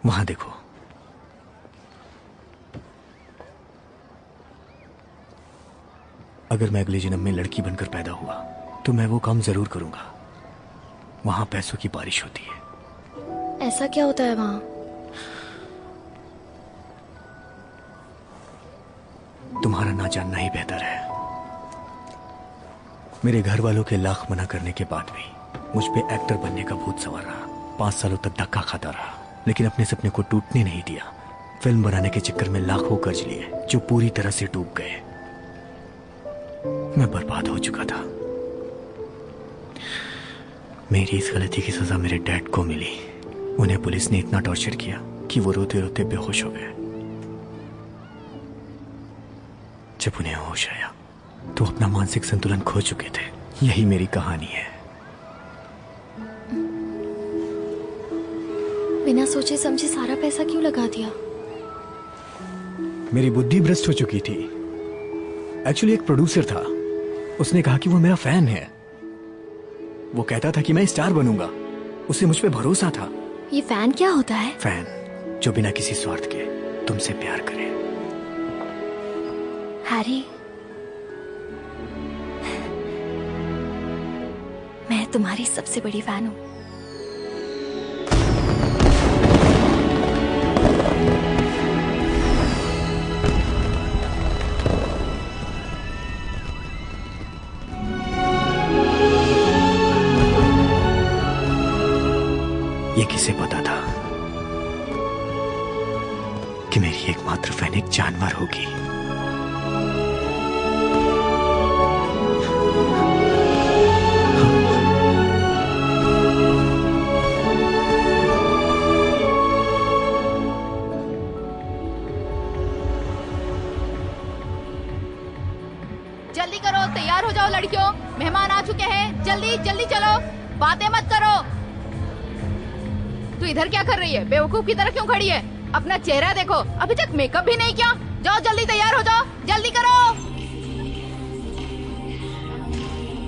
वहां देखो। अगर मैं अगले जन्म में लड़की बनकर पैदा हुआ तो मैं वो काम जरूर करूंगा। वहां पैसों की बारिश होती है। ऐसा क्या होता है वहाँ? तुम्हारा ना जानना ही बेहतर है। मेरे घर वालों के लाख मना करने के बाद भी मुझ पे एक्टर बनने का भूत सवार रहा। 5 सालों तक धक्का खाता रहा, लेकिन अपने सपने को टूटने नहीं दिया। फिल्म बनाने के चक्कर में लाखों कर्ज लिए जो पूरी तरह से डूब गए। मैं बर्बाद हो चुका था। मेरी इस गलती की सजा मेरे डैड को मिली। उन्हें पुलिस ने इतना टॉर्चर किया कि वो रोते रोते बेहोश हो गए। जब उन्हें होश आया तो अपना मानसिक संतुलन खो चुके थे। यही मेरी कहानी है। बिना सोचे समझे सारा पैसा क्यों लगा दिया? मेरी बुद्धि भ्रष्ट हो चुकी थी। एक्चुअली एक प्रोड्यूसर था, उसने कहा कि वो मेरा फैन है। वो कहता था कि मैं स्टार बनूंगा। उसे मुझ पे भरोसा था। ये फैन क्या होता है? फैन जो बिना किसी स्वार्थ के तुमसे प्यार करे। हैरी, मैं तुम्हारी सबसे बड़ी फैन हूँ। ये किसे पता था कि मेरी एकमात्र फैन एक जानवर होगी? जल्दी करो, तैयार हो जाओ लड़कियों, मेहमान आ चुके हैं। जल्दी जल्दी चलो, बातें मत करो। तू इधर क्या कर रही है? बेवकूफ की तरह क्यों खड़ी है? अपना चेहरा देखो, अभी तक मेकअप भी नहीं किया। जाओ जल्दी तैयार हो जाओ, जल्दी करो।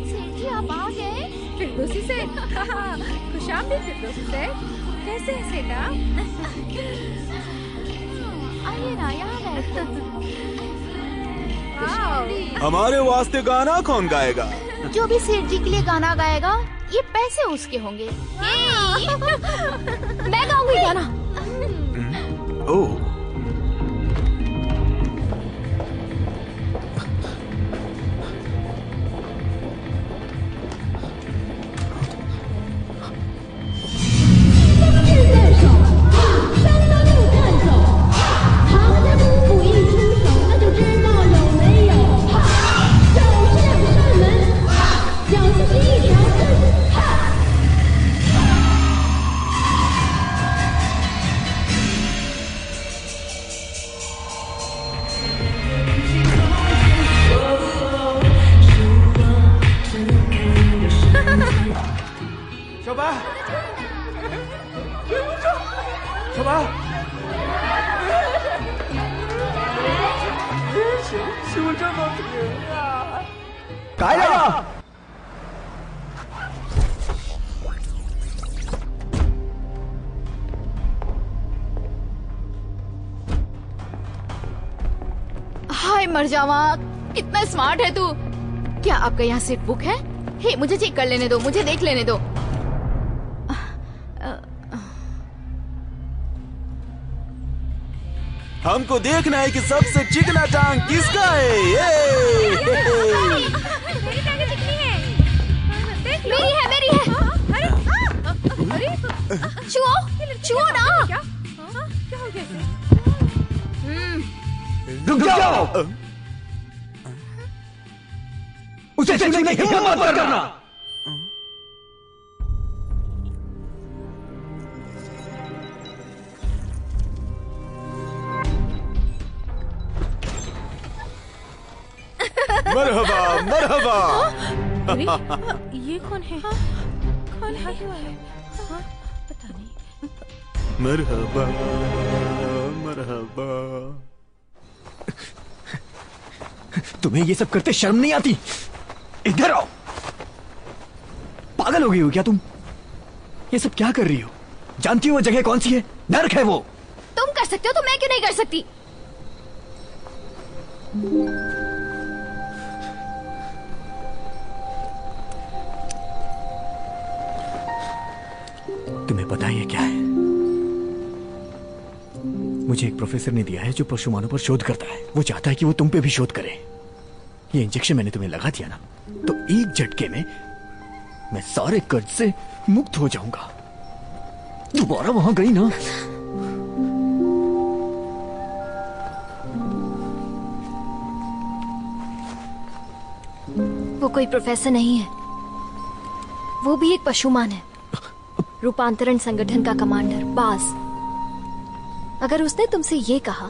सेठी आप आ गए? फिरदौसी से खुशामदीद फिरदौसी से। कैसे है सेठा? आइए ना, यहाँ बैठो। हमारे वास्ते गाना कौन गाएगा? जो भी सेठ जी के लिए गाना गाएगा ये पैसे उसके होंगे। मैं गाऊंगी गाना। ओह, शोभा, शोभा, कायरा! हाय मर जावा, कितना स्मार्ट है तू। क्या आपका यहाँ सीट बुक है? हे, मुझे चेक कर लेने दो, मुझे देख लेने दो। हमको देखना है कि सबसे चिकना टांग किसका है। मेरी है। छुओ ना। क्या हो गया? रुक जाओ। उसे छूने की हिम्मत मत करना। मरहबा मरहबा। अरे ये कौन है? कौन है? पता नहीं। मरहबा मरहबा। तुम्हें ये सब करते शर्म नहीं आती? इधर आओ। पागल हो गई हो क्या तुम? ये सब क्या कर रही हो? जानती हो वो जगह कौन सी है? नर्क है वो। तुम कर सकते हो तो मैं क्यों नहीं कर सकती? तुम्हें पता है ये क्या है? मुझे एक प्रोफेसर ने दिया है जो पशु मानव पर शोध करता है। वो चाहता है कि वो तुम पे भी शोध करे। ये इंजेक्शन मैंने तुम्हें लगा दिया ना, तो एक झटके में मैं सारे कर्ज से मुक्त हो जाऊंगा। दोबारा वहां गई ना, वो कोई प्रोफेसर नहीं है, वो भी एक पशुमान है, रूपांतरण संगठन का कमांडर बाज। अगर उसने तुमसे ये कहा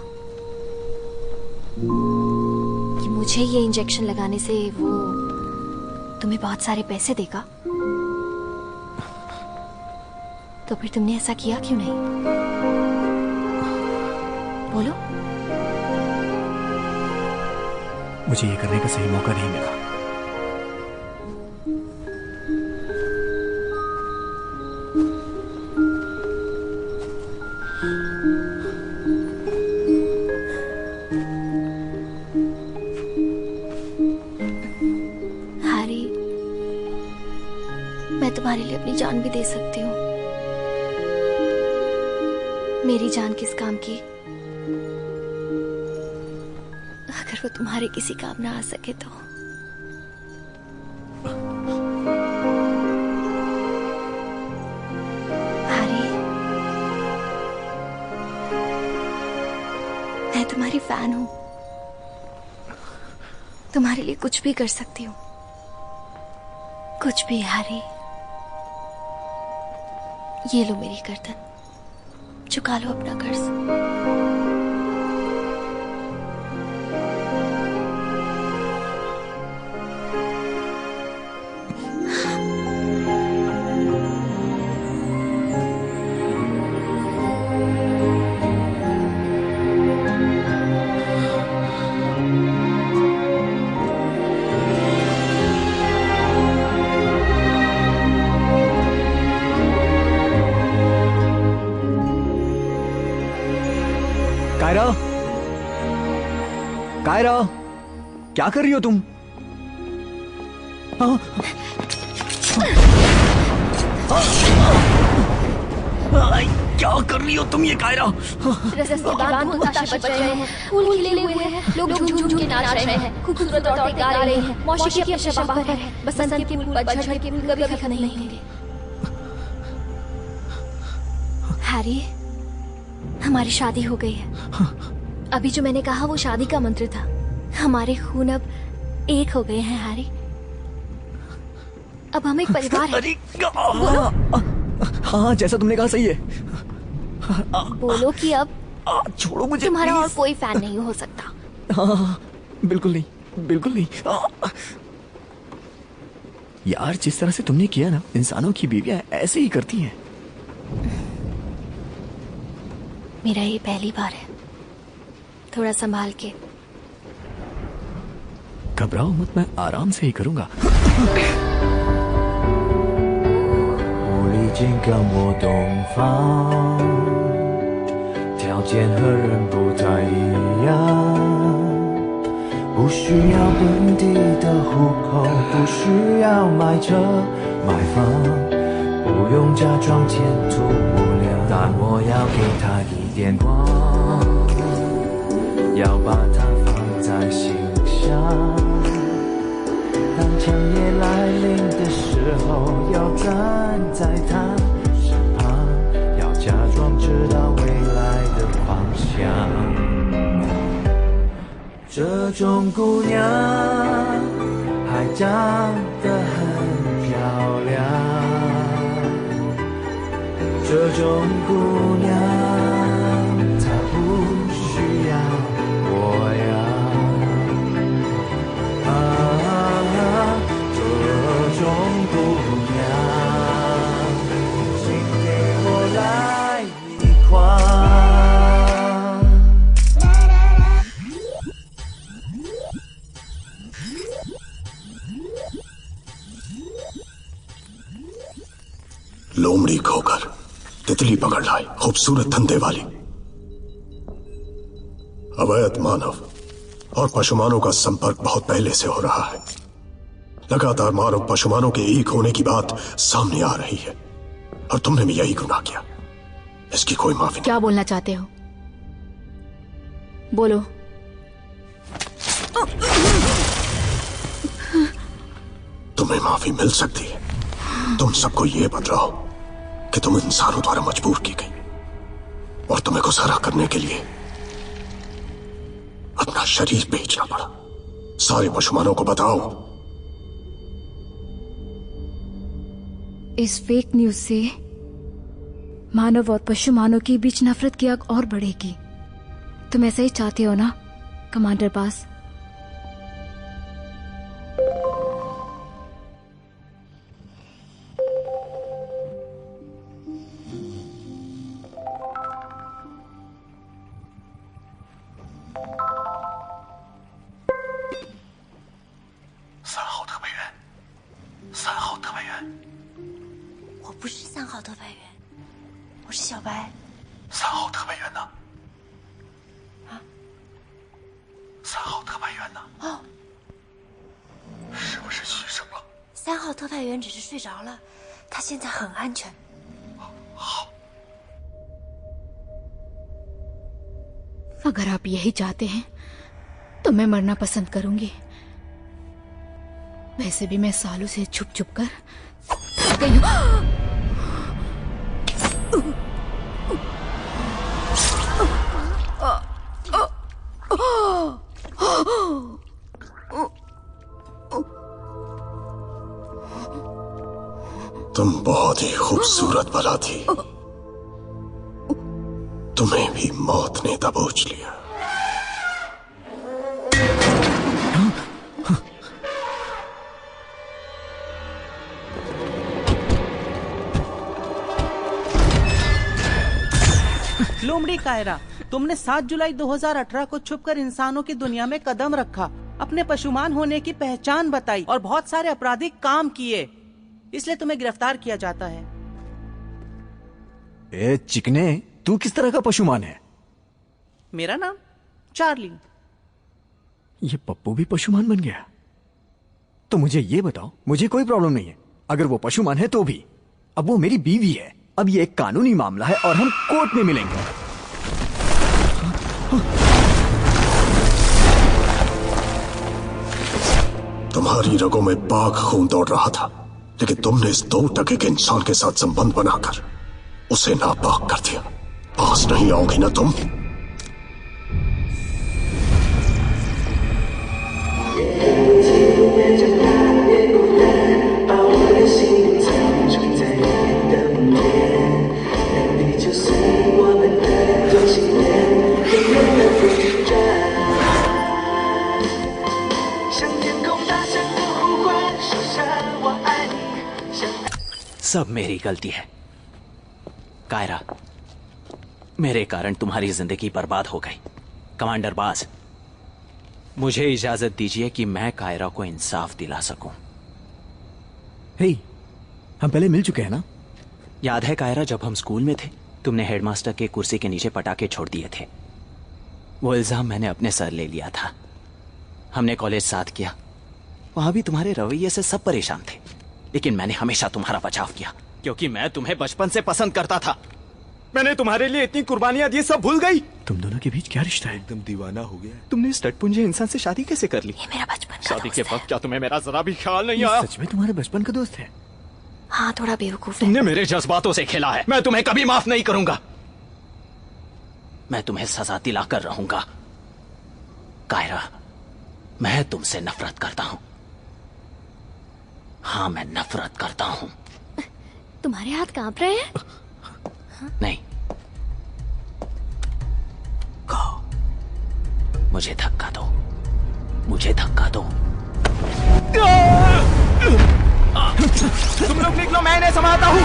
कि मुझे ये इंजेक्शन लगाने से वो तुम्हें बहुत सारे पैसे देगा, तो फिर तुमने ऐसा किया क्यों नहीं? बोलो। मुझे ये करने का सही मौका नहीं मिला। हैरी, मैं तुम्हारे लिए अपनी जान भी दे सकती हूँ। मेरी जान किस काम की अगर वो तुम्हारे किसी काम ना आ सके तो। हैरी, मैं तुम्हारी फैन हूँ, तुम्हारे लिए कुछ भी कर सकती हूँ, कुछ भी। हैरी, ये लो मेरी गर्दन, चुका लो अपना कर्ज। कायरा, कायरा, क्या कर रही हो तुम? क्या कर रही हो तुम ये कायरा? रस्ते बांध मुंताशिर बज रहे हैं, फूल खिले हुए हैं, लोग झूम झूम के नाच रहे हैं, खूबसूरत औरतें गा रही हैं, मौसीकी की अपने शबाब पर है, बसंत के फूल, पतझड़ के फूल कभी खत्म नहीं होंगे। हैरी, हमारी शादी हो गई है। अभी जो मैंने कहा वो शादी का मंत्र था। हमारे खून अब एक हो गए हैं हैरी। अब हम एक परिवार हैं। बोलो। हाँ, जैसा तुमने कहा सही है। बोलो कि अब छोड़ो मुझे, तुम्हारा और प्लीज। कोई फैन नहीं हो सकता। हाँ, बिल्कुल नहीं, बिल्कुल नहीं। यार, जिस तरह से तुमने किया ना, इंसानों की बीवियां ऐसे ही करती हैं। मेरा ये पहली बार है, थोड़ा संभाल के। घबराओ मत, मैं आराम से ही करूंगा। 我历经跟我东方，条件和人不太一样，不需要本地的户口，不需要买车买房，不用假装前途无量，但我要给他一点光。要把它放在心上。当强夜来临的时候，要站在他身旁，要假装知道未来的方向。这种姑娘还长得很漂亮，这种姑娘她不需要我呀。这种姑娘，请给我来一筐。लोमड़ी खोकर तितली पकड़ लाए खूबसूरत धंधे वाली। अवैध मानव और पशुमानों का संपर्क बहुत पहले से हो रहा है। लगातार मानव पशुमानों के एक होने की बात सामने आ रही है और तुमने भी यही गुनाह किया। इसकी कोई माफी नहीं। क्या बोलना चाहते हो? बोलो। तुम्हें माफी मिल सकती है। तुम सबको ये बतलाओ कि तुम इंसानों द्वारा मजबूर की गई और तुम्हें गुजारा करने के लिए अपना शरीर बेचना पड़ा। सारे पशुमानों को बताओ। इस फेक न्यूज से मानव और पशु मानव के बीच नफरत की आग और बढ़ेगी। तुम ऐसा ही चाहते हो ना कमांडर बास? अगर आप यही चाहते हैं तो मैं मरना पसंद करूंगी। वैसे भी मैं सालों से छुप छुप कर थक गई हूं। तुम बहुत ही खूबसूरत बला थी। तुम्हें भी मौत ने दबोच लिया। लोमड़ी कायरा, तुमने 7 जुलाई 2018 को छुपकर इंसानों की दुनिया में कदम रखा, अपने पशुमान होने की पहचान बताई और बहुत सारे आपराधिक काम किए, इसलिए तुम्हें गिरफ्तार किया जाता है। ए चिकने, तू किस तरह का पशुमान है? मेरा नाम चार्ली। ये पप्पू भी पशुमान बन गया? तो मुझे ये बताओ, मुझे कोई प्रॉब्लम नहीं है अगर वो पशुमान है तो भी। अब वो मेरी बीवी है। अब ये एक कानूनी मामला है और हम कोर्ट में मिलेंगे। तुम्हारी रगों में पाक खून दौड़ रहा था, लेकिन तुमने इस 2 टके के इंसान के साथ संबंध बनाकर उसे नापाक कर दिया। पास नहीं आओगी ना तुम? सब मेरी गलती है कायरा। मेरे कारण तुम्हारी जिंदगी बर्बाद हो गई। कमांडर बास, मुझे इजाजत दीजिए कि मैं कायरा को इंसाफ दिला सकूं। हे, हम पहले मिल चुके हैं ना? याद है कायरा, जब हम स्कूल में थे तुमने हेडमास्टर के कुर्सी के नीचे पटाखे छोड़ दिए थे। वो इल्जाम मैंने अपने सर ले लिया था। हमने कॉलेज साथ किया। वहां भी तुम्हारे रवैये से सब परेशान थे, लेकिन मैंने हमेशा तुम्हारा बचाव किया क्योंकि मैं तुम्हें बचपन से पसंद करता था। मैंने तुम्हारे लिए इतनी कुर्बानियां दी, सब भूल गई। तुम दोनों के बीच क्या रिश्ता है? एकदम दीवाना हो गया। तुमने इस टटपुंजे इंसान से शादी कैसे कर ली? ये मेरा बचपन का शादी के दोस्त वक्त क्या तुम्हें मेरा जरा भी ख्याल नहीं आया? सच में तुम्हारे बचपन का दोस्त है? हाँ, थोड़ा बेवकूफ है। तुमने मेरे जज्बातों से खेला है, मैं तुम्हें कभी माफ नहीं करूंगा। मैं तुम्हें सजा दिलाकर रहूंगा। कायरा, मैं तुमसे नफरत करता हूं। हाँ, मैं नफरत करता हूं। तुम्हारे हाथ कांप रहे हैं? नहीं, कहो, मुझे धक्का दो, मुझे धक्का दो। तुम लोग निकलो, मैं इन्हें संभालता हूँ।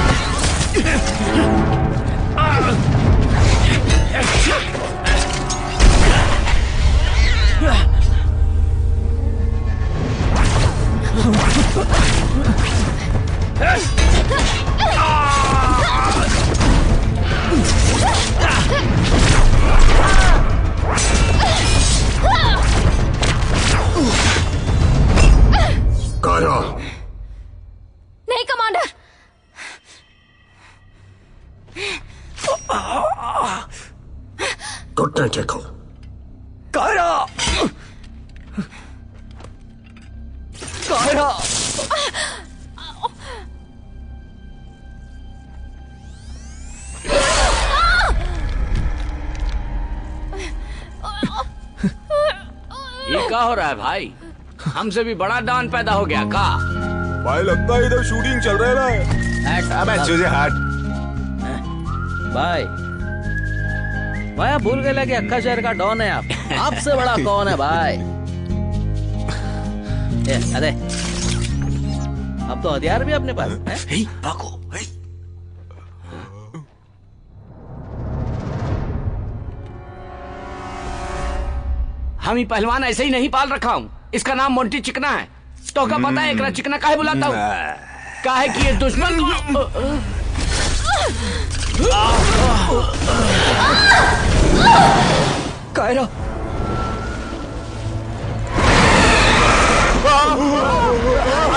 कायरा, नहीं कमांडर। घुटने टेको। कायरा, कायरा, ये क्या हो रहा है भाई? हमसे भी बड़ा डॉन पैदा हो गया का? भाई लगता है इधर शूटिंग चल रहा है। भाई आप भूल गए कि अक्का शहर का डॉन है आप। आपसे बड़ा कौन है भाई? अरे अब तो हथियार भी अपने पास है। भागो। हम ही पहलवान ऐसे ही नहीं पाल रखा हूँ। इसका नाम मोंटी चिकना है। तो क्या पता है एकरा चिकना काहे बुलाता हूँ? काहे कि ये दुश्मन को कायरा,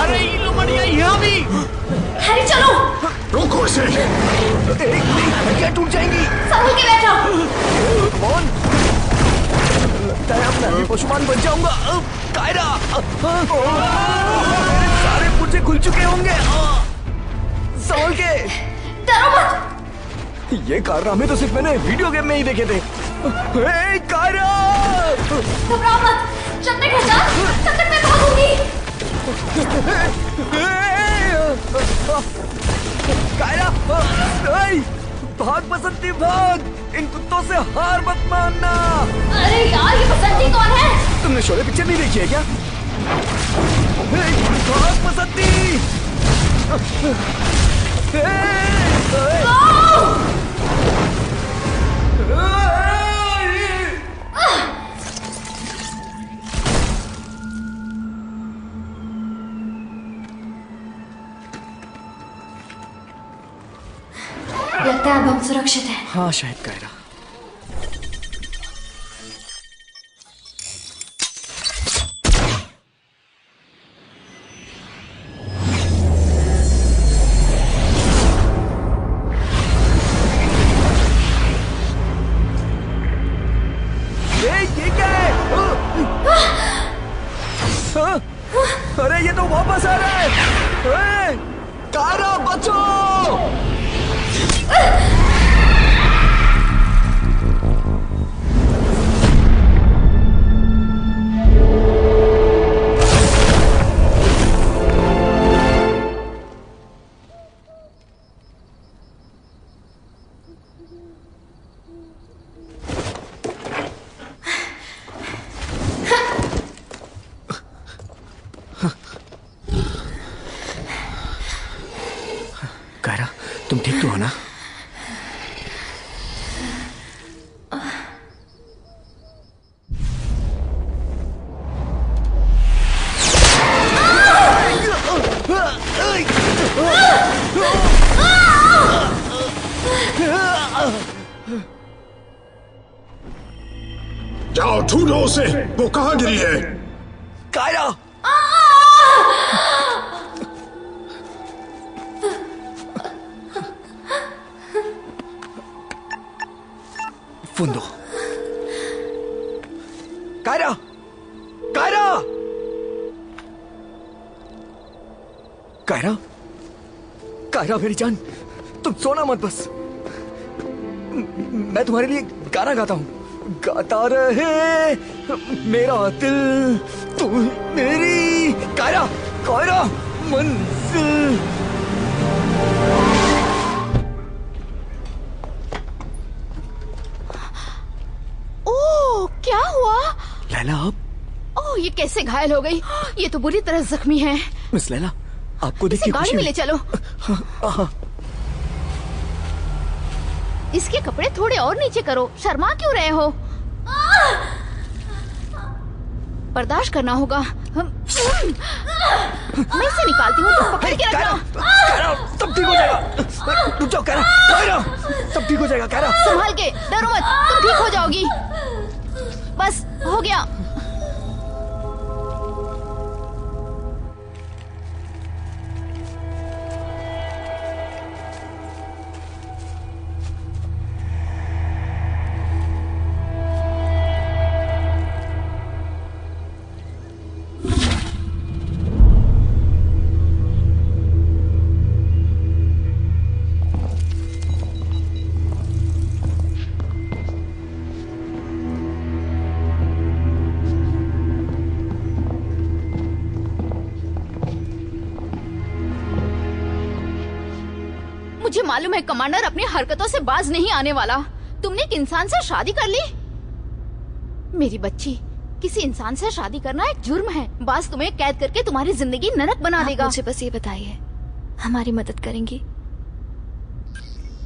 अरे ये लुमड़िया यहाँ भी। हैरी चलो। रोको इसे। क्या टूट जाएंगी? संभल के बैठो। कौन? लगता है अब मैं भी पशुमान बन जाऊंगा। कायरा, सारे पुर्जे खुल चुके होंगे। संभल के। डरो मत। ये कारनामे तो सिर्फ मैंने वीडियो गेम में ही देखे थे। कायरा, घबराओ मत। चलते घर जा, तब तक मैं भागूंगी। कायरा, भाग बसंती भाग। इन कुत्तों से हार मत मानना। अरे यार, ये बसंती कौन है? तुमने शोले पिक्चर नहीं देखी है क्या? भाग बसंती। लगता है अब हम सुरक्षित हैं। हाँ शायद कायरा। ये क्या है? अरे ये तो वापस आ रहा है। कायरा बचो। कायरा, तुम ठीक तो हो ना? जाओ ढूंढो उसे, वो कहाँ गिरी है? कायरा, फोन दो। कायरा, कायरा, कायरा, कायरा मेरी जान, तुम सोना मत बस। मैं तुम्हारे लिए गाना गाता हूँ। गाता रहे मेरा दिल, तू मेरी कायरा, कायरा मंजिल। ओह, क्या हुआ? लैला, आप? ओह, ये कैसे घायल हो गई? ये तो बुरी तरह जख्मी है। मिस लैला, आपको देख के गाड़ी में ले चलो। हाँ। इसके कपड़े थोड़े और नीचे करो, शर्मा क्यों रहे हो? बर्दाश्त करना होगा। मैं इसे निकालती हूँ, तुम पकड़ के रखना। सब ठीक हो जाएगा। रुक जाओ कायरा, सब ठीक हो जाएगा कायरा। संभाल के, डरो मत, तुम ठीक हो जाओगी। बस हो गया। मुझे मालूम है कमांडर अपनी हरकतों से बाज नहीं आने वाला। तुमने एक इंसान से शादी कर ली? मेरी बच्ची, किसी इंसान से शादी करना एक जुर्म है। बाज तुम्हें कैद करके तुम्हारी जिंदगी नरक बना देगा। मुझे बस ये बताइए, हमारी मदद करेंगी?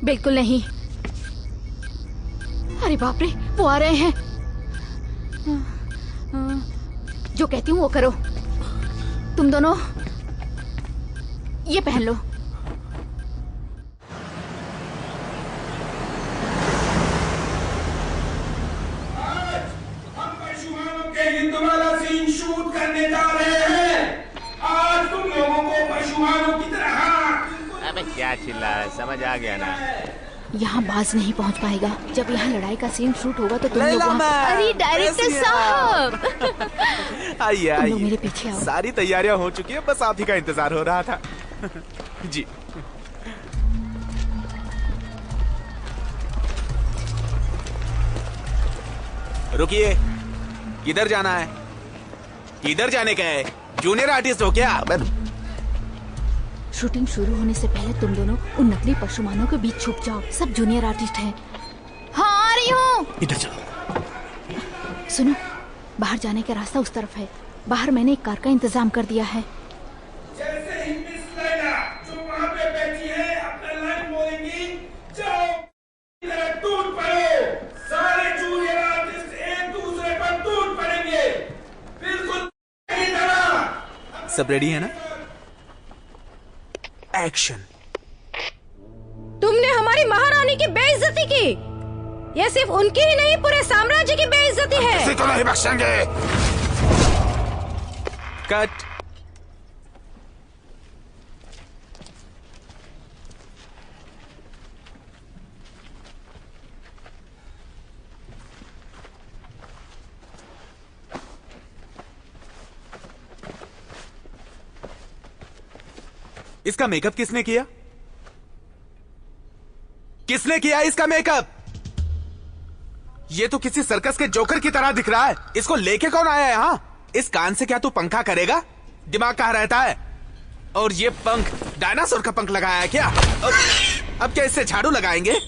बिल्कुल नहीं। अरे बाप रे, वो आ रहे हैं। जो कहती हूँ वो करो। तुम दोनों ये पहन लो। वाला सीन शूट करने जा रहे हैं। आज तुम लोगों को पशुओं की तरह। अबे क्या चिल्ला है, समझ आ गया ना? यहाँ बाज नहीं पहुँच पाएगा। जब यहाँ लड़ाई का सीन शूट होगा तो तुम लोग अरे डायरेक्टर साहब आइए आइए, मेरे पीछे आओ। सारी तैयारियां हो चुकी है, बस आप ही का इंतजार हो रहा था। जी रुकिए, किधर जाना है? किधर जाने का है? जूनियर आर्टिस्ट हो क्या? शूटिंग शुरू होने से पहले तुम दोनों उन नकली पशुमानों के बीच छुप जाओ। सब जूनियर आर्टिस्ट हैं। हाँ आ रही हूँ। इधर चलो। सुनो, बाहर जाने का रास्ता उस तरफ है। बाहर मैंने एक कार का इंतजाम कर दिया है। जैसे ही मिस लैला जो वहाँ पे बैठी है अपना लाइन बोलेंगी, जाओ इधर टूट पड़ो। सारे जूनियर आर्टिस्ट एक दूसरे पर टूट पड़ेंगे, बिल्कुल की तरह। सब रेडी है ना? एक्शन। तुमने हमारी महारानी की बेइज्जती की। यह सिर्फ उनकी ही नहीं, पूरे साम्राज्य की बेइज्जती है। किसी को नहीं बख्शेंगे। कट। इसका मेकअप किसने किया? किसने किया इसका मेकअप? ये तो किसी सर्कस के जोकर की तरह दिख रहा है। इसको लेके कौन आया है यहाँ? इस कान से क्या तू पंखा करेगा? दिमाग कहाँ रहता है? और ये पंख डायनासोर का पंख लगाया है क्या? अब क्या इससे झाड़ू लगाएंगे?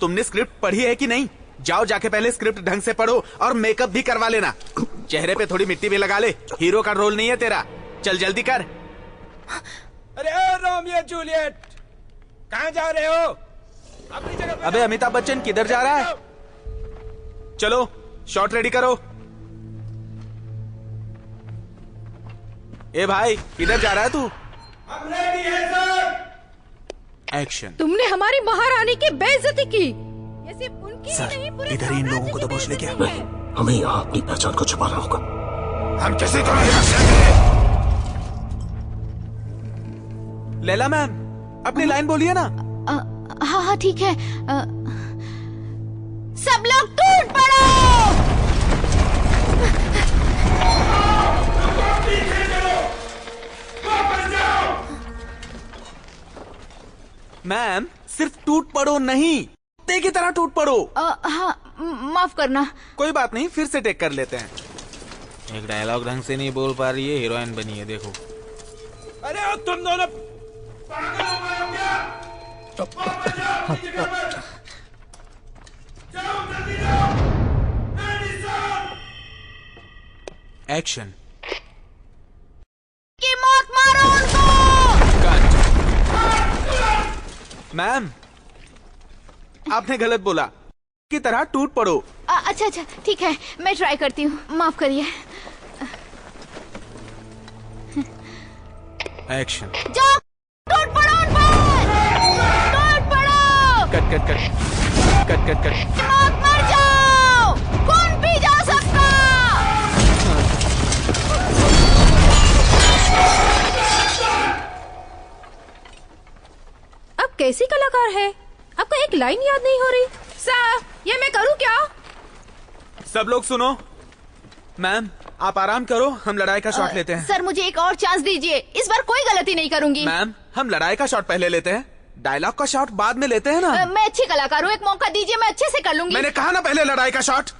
तुमने स्क्रिप्ट पढ़ी है कि नहीं? जाओ जाके पहले स्क्रिप्ट ढंग से पढ़ो और मेकअप भी करवा लेना। चेहरे पे थोड़ी मिट्टी भी लगा ले। हीरो का रोल नहीं है तेरा। चल जल्दी कर। अरे रोमियो जूलियट, कहाँ जा रहे हो? अपनी जगह पे। अबे अमिताभ बच्चन किधर जा रहा है? चलो शॉट रेडी करो। ए भाई किधर जा रहा है तू? हम रेडी है सर। एक्शन। तुमने हमारी महारानी की बेइज्जती की। ये सिर्फ उनकी सर, नहीं, पूरे इधर इन लोगों को दबोच ले क्या? नहीं, हमें यहाँ अपनी पहचान को छुपाना होगा। हम किसी को नहीं बख्शेंगे। लैला मैम, अपनी लाइन बोलिए ना। हाँ हाँ ठीक है। सब लोग टूट पड़ो। मैम, सिर्फ टूट पड़ो नहीं, कुत्ते की तरह टूट पड़ो। हाँ, माफ करना। कोई बात नहीं, फिर से टेक कर लेते हैं। एक डायलॉग ढंग से नहीं बोल पा रही है, हीरोइन बनी है, देखो। अरे तुम दोनों पागल हो गए हो क्या? वापस जाओ अपनी जगह पर। जाओ जल्दी जाओ। एक्शन। की मौत मारो उनको। मैम, आपने गलत बोला, की तरह टूट पड़ो। अच्छा अच्छा, ठीक है, मैं ट्राई करती हूँ, माफ करिए। एक्शन। जाओ, टूट पड़ो उन पर, टूट पड़ो। Cut cut cut cut cut cut. मौत मर जाओ, कौन भी जा सकता। अब कैसी कलाकार है? आपको एक लाइन याद नहीं हो रही? सर, ये मैं करूं क्या? सब लोग सुनो, मैम आप आराम करो, हम लड़ाई का शॉट लेते हैं। सर मुझे एक और चांस दीजिए, इस बार कोई गलती नहीं करूंगी। मैम, हम लड़ाई का शॉट पहले लेते हैं, डायलॉग का शॉट बाद में लेते हैं ना। मैं अच्छी कलाकार हूँ, एक मौका दीजिए, मैं अच्छे से कर लूंगी। मैंने कहा ना पहले लड़ाई का शॉट।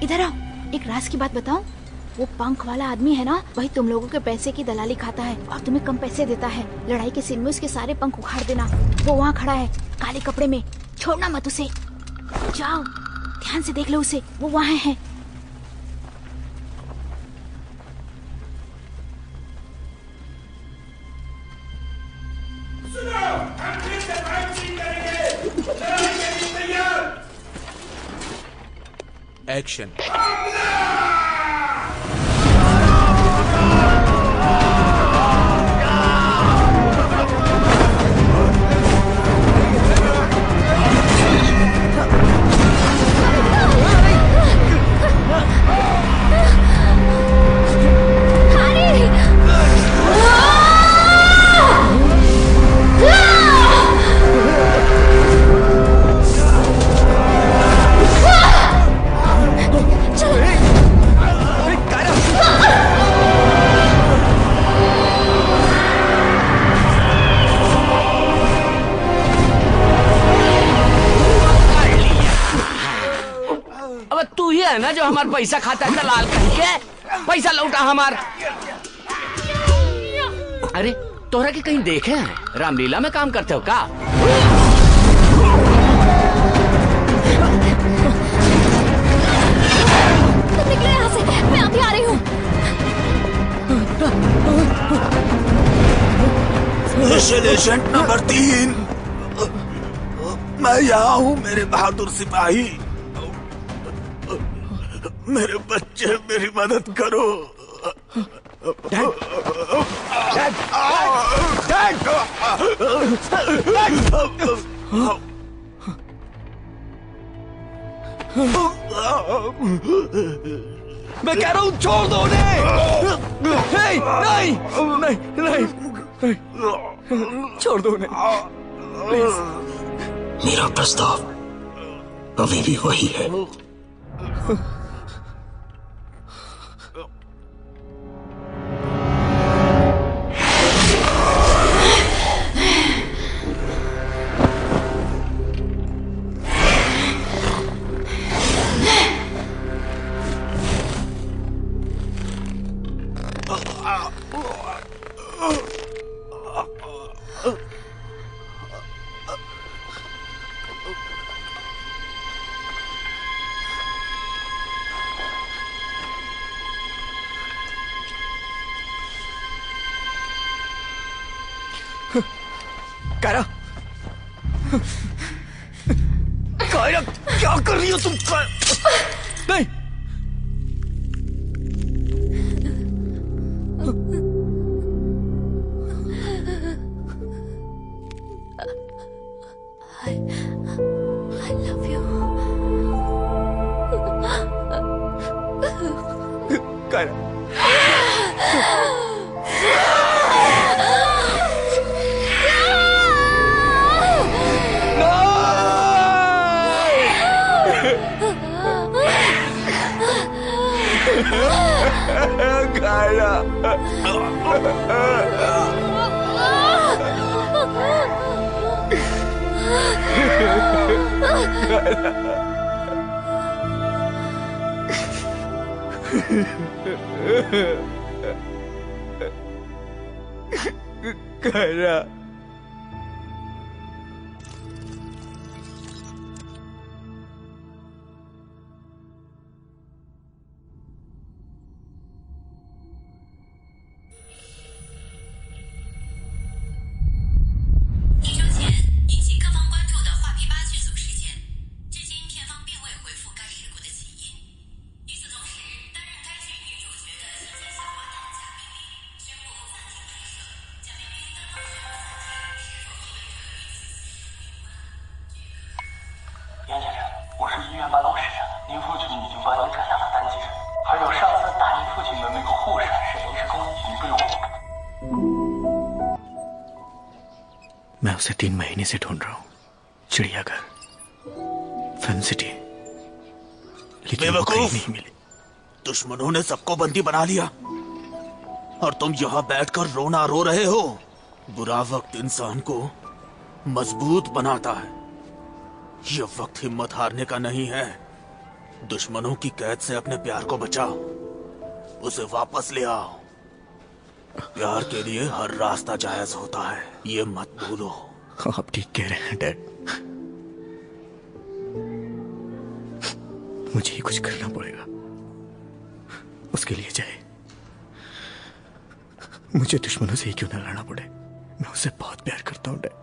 इधर आओ, एक राज की बात बताऊं? वो पंख वाला आदमी है ना, वही तुम लोगों के पैसे की दलाली खाता है और तुम्हें कम पैसे देता है। लड़ाई के सीन में उसके सारे पंख उखाड़ देना। वो वहाँ खड़ा है काले कपड़े में, छोड़ना मत उसे। जाओ, ध्यान से देख लो उसे, वो वहाँ है। सुनो, हम फिर से फाइट सीन करेंगे। लड़ाई के लिए तैयार। एक्शन। तू ही है ना जो हमारा पैसा खाता है दलाल कहीं के? पैसा लौटा हमारा। अरे तोहरा के कहीं देखे हैं? रामलीला में काम करते हो का? तुम निकले यहाँ से, मैं अभी आ रही हूँ। स्पेशल एजेंट नंबर 3, मैं यहाँ हूँ मेरे बहादुर सिपाही। मेरे बच्चे, मेरी मदद करो। डैड, डैड, मैं कह रहा हूँ छोड़ दो उन्हें। नहीं नहीं नहीं, छोड़ दो उन्हें प्लीज। मेरा प्रस्ताव अभी भी वही है। कायरा, कायरा क्या कर रही हो तुम? नहीं, I love you. Kiara Kiara. कायरा।杨先生，我是医院办公室的，您父亲已经把您转到了单机室，还有上次打您父亲的那个护士是临时工，已经被我。मैं उसे 3 महीने से ढूंढ रहा हूँ, चिड़ियाघर, फिल्म सिटी, लेकिन वो कहीं नहीं मिली। दुश्मनों ने सबको बंदी बना लिया और तुम यहाँ बैठकर रोना रो रहे हो। बुरा वक्त इंसान को मजबूत बनाता है। ये वक्त हिम्मत हारने का नहीं है। दुश्मनों की कैद से अपने प्यार को बचाओ, उसे वापस ले आओ। प्यार के लिए हर रास्ता जायज होता है, ये मत भूलो। आप ठीक कह रहे हैं डैड, मुझे ही कुछ करना पड़ेगा। उसके लिए चाहे मुझे दुश्मनों से ही क्यों ना लड़ना पड़े, मैं उसे बहुत प्यार करता हूँ डैड।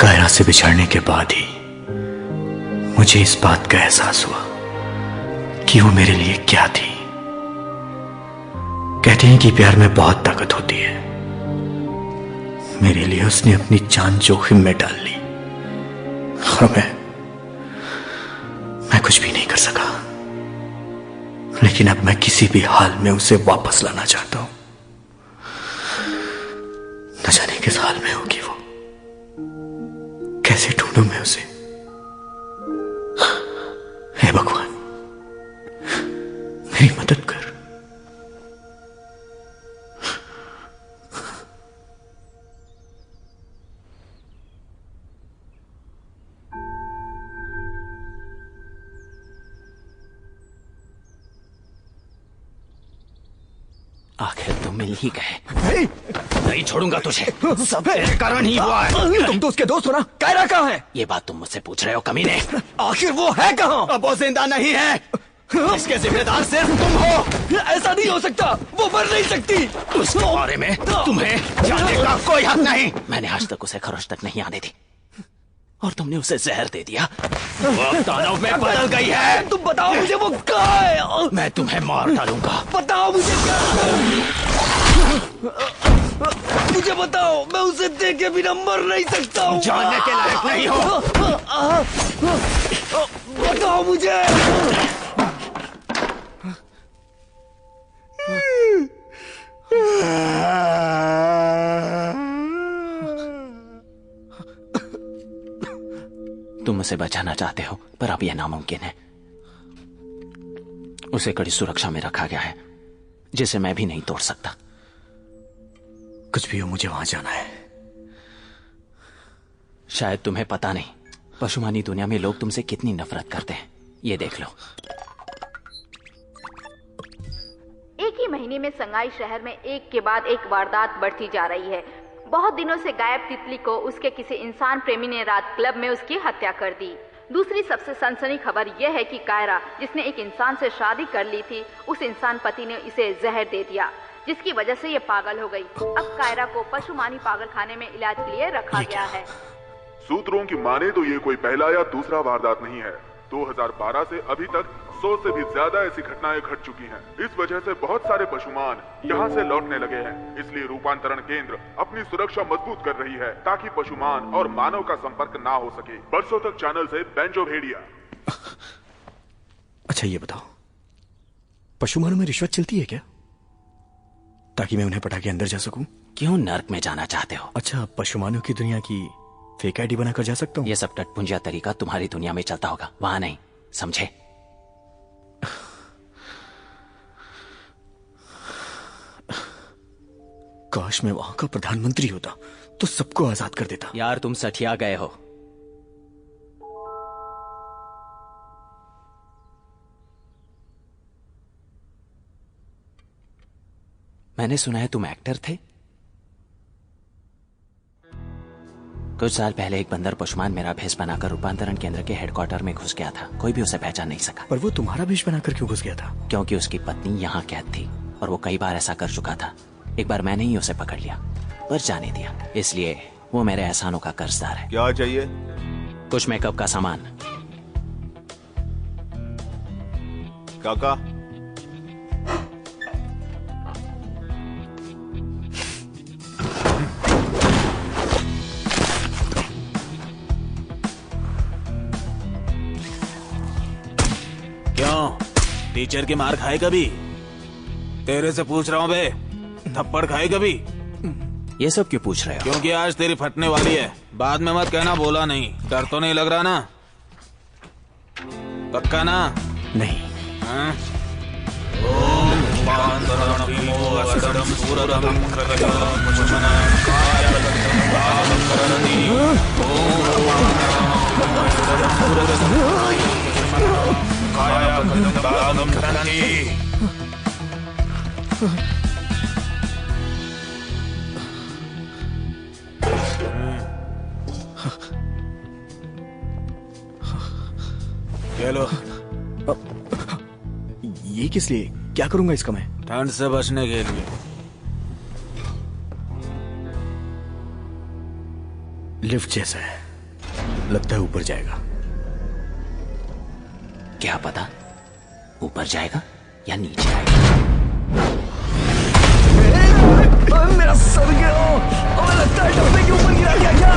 कायरा से बिछड़ने के बाद ही मुझे इस बात का एहसास हुआ कि वो मेरे लिए क्या थी। कहते हैं कि प्यार में बहुत ताकत होती है। मेरे लिए उसने अपनी जान जोखिम में डाल ली और मैं कुछ भी नहीं कर सका। लेकिन अब मैं किसी भी हाल में उसे वापस लाना चाहता हूं। न जाने किस हाल में होगी वो, कैसे ढूंढूं मैं उसे। हे भगवान, मेरी मदद कर। आखिर तो मिल ही गए। नहीं छोड़ूंगा तुझे, सब तेरे कारण ही हुआ है। तुम तो उसके दोस्त हो ना? कायरा कहाँ है? ये बात तुम मुझसे पूछ रहे हो कमीने? आखिर वो है कहाँ? अब वो जिंदा नहीं है। इसके जिम्मेदार सिर्फ तुम हो। ऐसा नहीं हो सकता, वो मर नहीं सकती। उसके बारे में तुम्हें जानने का कोई हक नहीं। मैंने आज तक उसे खरोश तक नहीं आने दी और तुमने उसे जहर दे दिया। वो दानव में बदल गई है। तुम बताओ मुझे वो कहाँ है? मैं तुम्हें मार डालूंगा। बताओ मुझे क्या? मुझे बताओ, मैं उसे देखे बिना मर नहीं सकता हूँ। जानने के लायक नहीं हो। बताओ मुझे। तुम उसे बचाना चाहते हो, पर अब यह नामुमकिन है। उसे कड़ी सुरक्षा में रखा गया है। जिसे मैं भी नहीं तोड़ सकता। कुछ भी हो, मुझे वहां जाना है। शायद तुम्हें पता नहीं, पशुमानी दुनिया में लोग तुमसे कितनी नफरत करते हैं। ये देख लो। एक ही महीने में संगाई शहर में एक के बाद एक वारदात बढ़ती जा रही है। बहुत दिनों से गायब तितली को उसके किसी इंसान प्रेमी ने रात क्लब में उसकी हत्या कर दी। दूसरी सबसे सनसनी खबर यह है कि कायरा, जिसने एक इंसान से शादी कर ली थी, उस इंसान पति ने इसे जहर दे दिया, जिसकी वजह से ये पागल हो गई। अब कायरा को पशुमानी पागल खाने में इलाज के लिए रखा गया है। सूत्रों की माने तो ये कोई पहला या दूसरा वारदात नहीं है। 2012 से अभी तक 100 से भी ज्यादा ऐसी घटनाएं घट चुकी हैं। इस वजह से बहुत सारे पशुमान यहाँ से लौटने लगे हैं। इसलिए रूपांतरण केंद्र अपनी सुरक्षा मजबूत कर रही है ताकि पशुमान और मानव का संपर्क ना हो सके। बरसों तक चैनल से बेंजो भेड़िया। अच्छा ये बताओ, पशुमानों में रिश्वत चलती है क्या, ताकि मैं उन्हें पटा के अंदर जा सकूं? क्यों नर्क में जाना चाहते हो? अच्छा, पशुमानों की दुनिया की फेक आईडी बनाकर जा सकता हूँ? ये सब टटपुंजिया तरीका तुम्हारी दुनिया में चलता होगा, वहां नहीं, समझे? काश मैं वहां का प्रधानमंत्री होता तो सबको आजाद कर देता। यार तुम सठिया गए हो। मैंने सुना है तुम एक्टर थे। कुछ साल पहले एक बंदर पशुमान मेरा भेष बनाकर रूपांतरण केंद्र के हेडक्वार्टर में घुस गया था। कोई भी उसे पहचान नहीं सका। पर वो तुम्हारा भेष बनाकर क्यों घुस गया था? क्योंकि उसकी पत्नी यहाँ कैद थी और वो कई बार ऐसा कर चुका था। एक बार मैंने ही उसे पकड़ लिया पर जाने दिया, इसलिए वो मेरे एहसानों का कर्जदार है। क्या चाहिए? कुछ मेकअप का सामान। काका, क्यों टीचर की मार खाए कभी? तेरे से पूछ रहा हूँ बे, थप्पड़ खाए कभी? ये सब क्यों पूछ रहे हो? क्योंकि आज तेरी फटने वाली है। बाद में मत कहना बोला नहीं। डर तो नहीं लग रहा ना? पक्का ना? नहीं। हाँ? चलो। ये किस लिए? क्या करूंगा इसका मैं? ठंड से बचने के लिए। लिफ्ट जैसा है, लगता है ऊपर जाएगा। क्या पता ऊपर जाएगा या नीचे आएगा। मेरा सर गया और लगता है डब्बे के ऊपर गिरा गया क्या?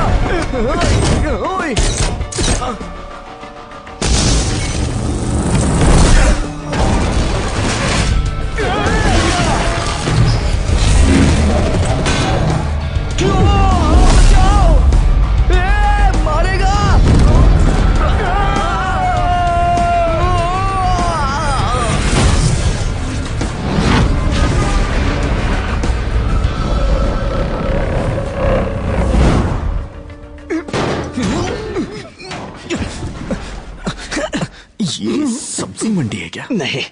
ये सब्जी मंडी है क्या? नहीं।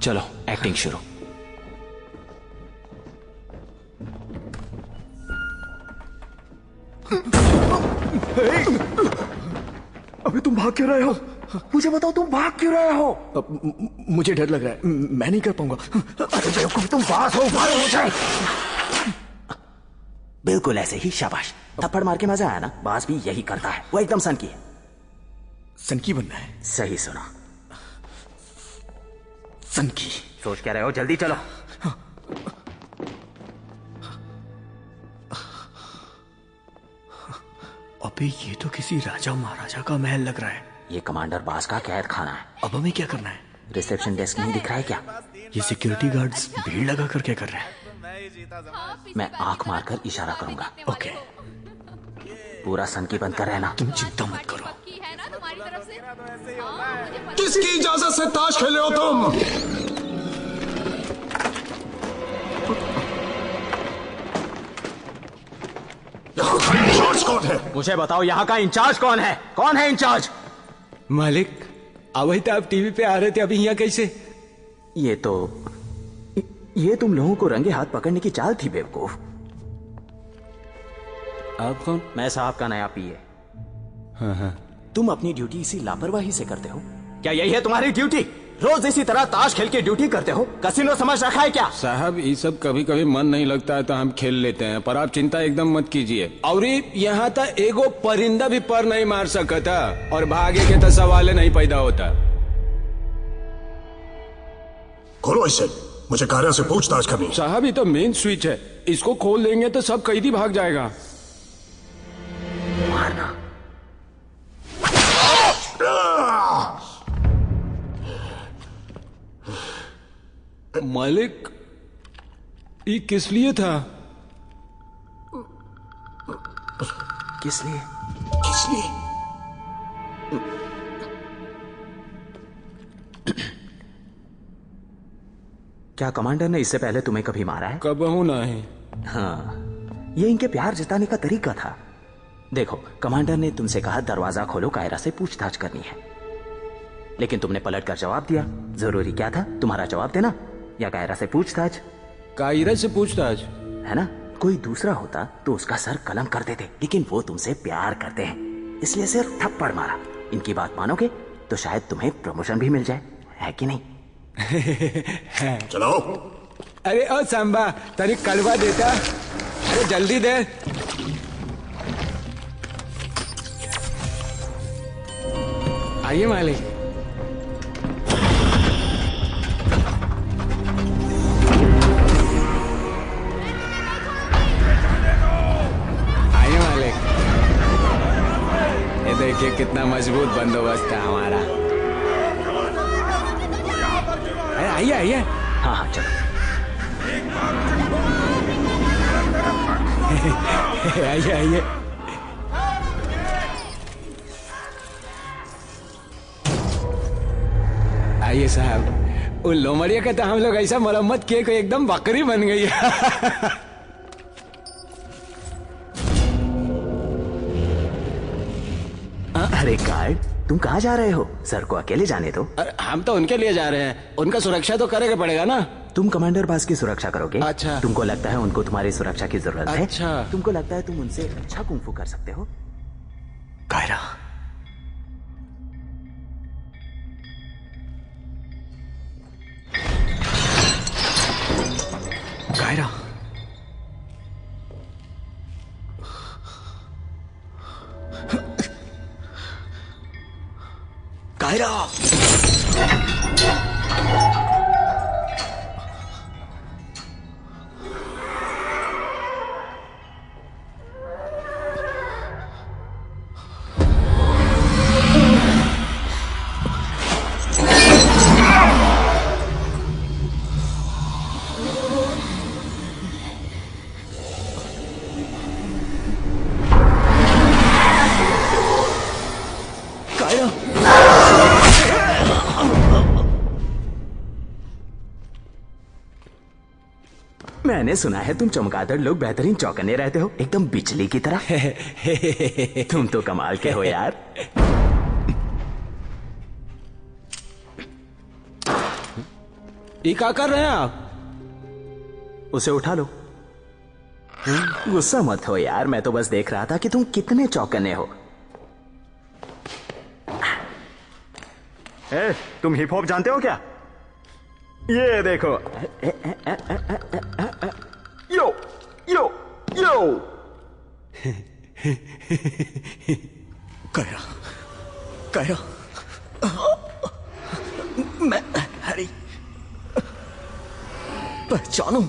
चलो एक्टिंग शुरू। अबे तुम भाग क्यों रहे हो? मुझे बताओ तुम भाग क्यों रहे हो? मुझे डर लग रहा है, मैं नहीं कर पाऊंगा। अरे बेवकूफ, तुम पास हो, मारो मुझे। बिल्कुल ऐसे ही, शाबाश। थप्पड़ मार के मजा आया ना? बास भी यही करता है, वो एकदम सन की है। सन की बनना है? सही सुना, सन की। सोच क्या रहे हो, जल्दी चलो। अबे ये तो किसी राजा महाराजा का महल लग रहा है। ये कमांडर बास का कैद खाना है। अब हमें क्या करना है? रिसेप्शन डेस्क नहीं दिख रहा है क्या? ये सिक्योरिटी गार्ड्स भीड़ लगा कर क्या कर रहे हैं? मैं आंख मारकर इशारा करूंगा। ओके। पूरा सन की बंद कर रहना। तुम चिंता मत करो। किसकी इजाजत से ताश खेले हो तुम? इंचार्ज कौन है? मुझे बताओ यहाँ का इंचार्ज कौन है? कौन है इंचार्ज? मालिक, अभी तो आप टीवी पे आ रहे थे, अभी यहाँ कैसे? ये तुम लोगों को रंगे हाथ पकड़ने की चाल थी बेवकूफ। आप कौन? मैं साहब का नया पीए। हाँ। तुम अपनी ड्यूटी इसी लापरवाही से करते हो? क्या यही है तुम्हारी ड्यूटी? रोज इसी तरह ताश खेल के ड्यूटी करते हो? कसिनो समझ रखा है क्या? साहब, ये सब कभी कभी मन नहीं लगता है तो हम खेल लेते हैं, पर आप चिंता एकदम मत कीजिए। और यहाँ तक एगो परिंदा भी पर नहीं मार सकता और भागे के तो सवाल नहीं पैदा होता। खोलो इसे, मुझे कायरा से पूछताछ करनी है। साहब, ये तो मेन स्विच है, इसको खोल देंगे तो सब कैदी भाग जाएगा। मारना। मालिक, ये किस लिए था? किस लिए? किस लिए? क्या कमांडर ने इससे पहले तुम्हें कभी मारा है? कबहू नहीं। हाँ, ये इनके प्यार जताने का तरीका था। देखो, कमांडर ने तुमसे कहा दरवाजा खोलो, कायरा से पूछताछ करनी है, लेकिन तुमने पलटकर जवाब दिया। जरूरी क्या था तुम्हारा जवाब देना या कायरा से पूछताछ? कायरा से पूछताछ, है ना? कोई दूसरा होता तो उसका सर कलम कर देते, लेकिन वो तुमसे प्यार करते हैं, इसलिए सिर्फ थप्पड़ मारा। इनकी बात मानोगे तो शायद तुम्हें प्रमोशन भी मिल जाए, है कि नहीं? चलो। अरे ओ सांबा, तनी कड़वा देता। अरे जल्दी दे। आइए मालिक। आइए मालिक। ये देखिए कितना मजबूत बंदोबस्त है हमारा। आइए आइए। हाँ हाँ चलो। आइए आइए। आइए साहब, उन लोमड़िया का तो हम लोग ऐसा मरम्मत किए कि एकदम बकरी बन गई है। अरे गार्ड, तुम कहाँ जा रहे हो? सर को अकेले जाने दो। हम तो उनके लिए जा रहे हैं, उनका सुरक्षा तो करेगा पड़ेगा ना। तुम कमांडर बास की सुरक्षा करोगे? अच्छा। तुमको लगता है उनको तुम्हारी सुरक्षा की जरूरत है? अच्छा। तुमको लगता है तुम उनसे अच्छा कुंफू कर सकते हो? कायरा, कायरा, कायरा। मैंने सुना है तुम चमगादड़ लोग बेहतरीन चौकन्ने रहते हो, एकदम बिजली की तरह। तुम तो कमाल के हो यार। ये क्या कर रहे हैं आप? उसे उठा लो। गुस्सा मत हो यार, मैं तो बस देख रहा था कि तुम कितने चौकन्ने हो। तुम हिप हॉप जानते हो क्या? ये देखो। यो यो यो। कायरा, कायरा, मैं हैरी पहचानूं?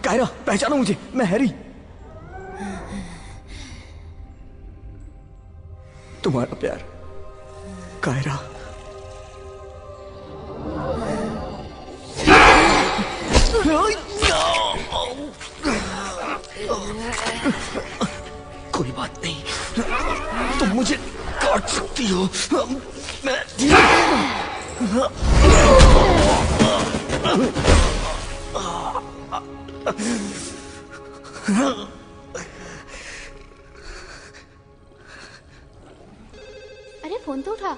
कायरा, पहचानो मुझे, मैं हैरी। तुम्हारा प्यार कायरा। कोई बात नहीं, तुम मुझे काट सकती हो। मैं अरे फोन तो उठा।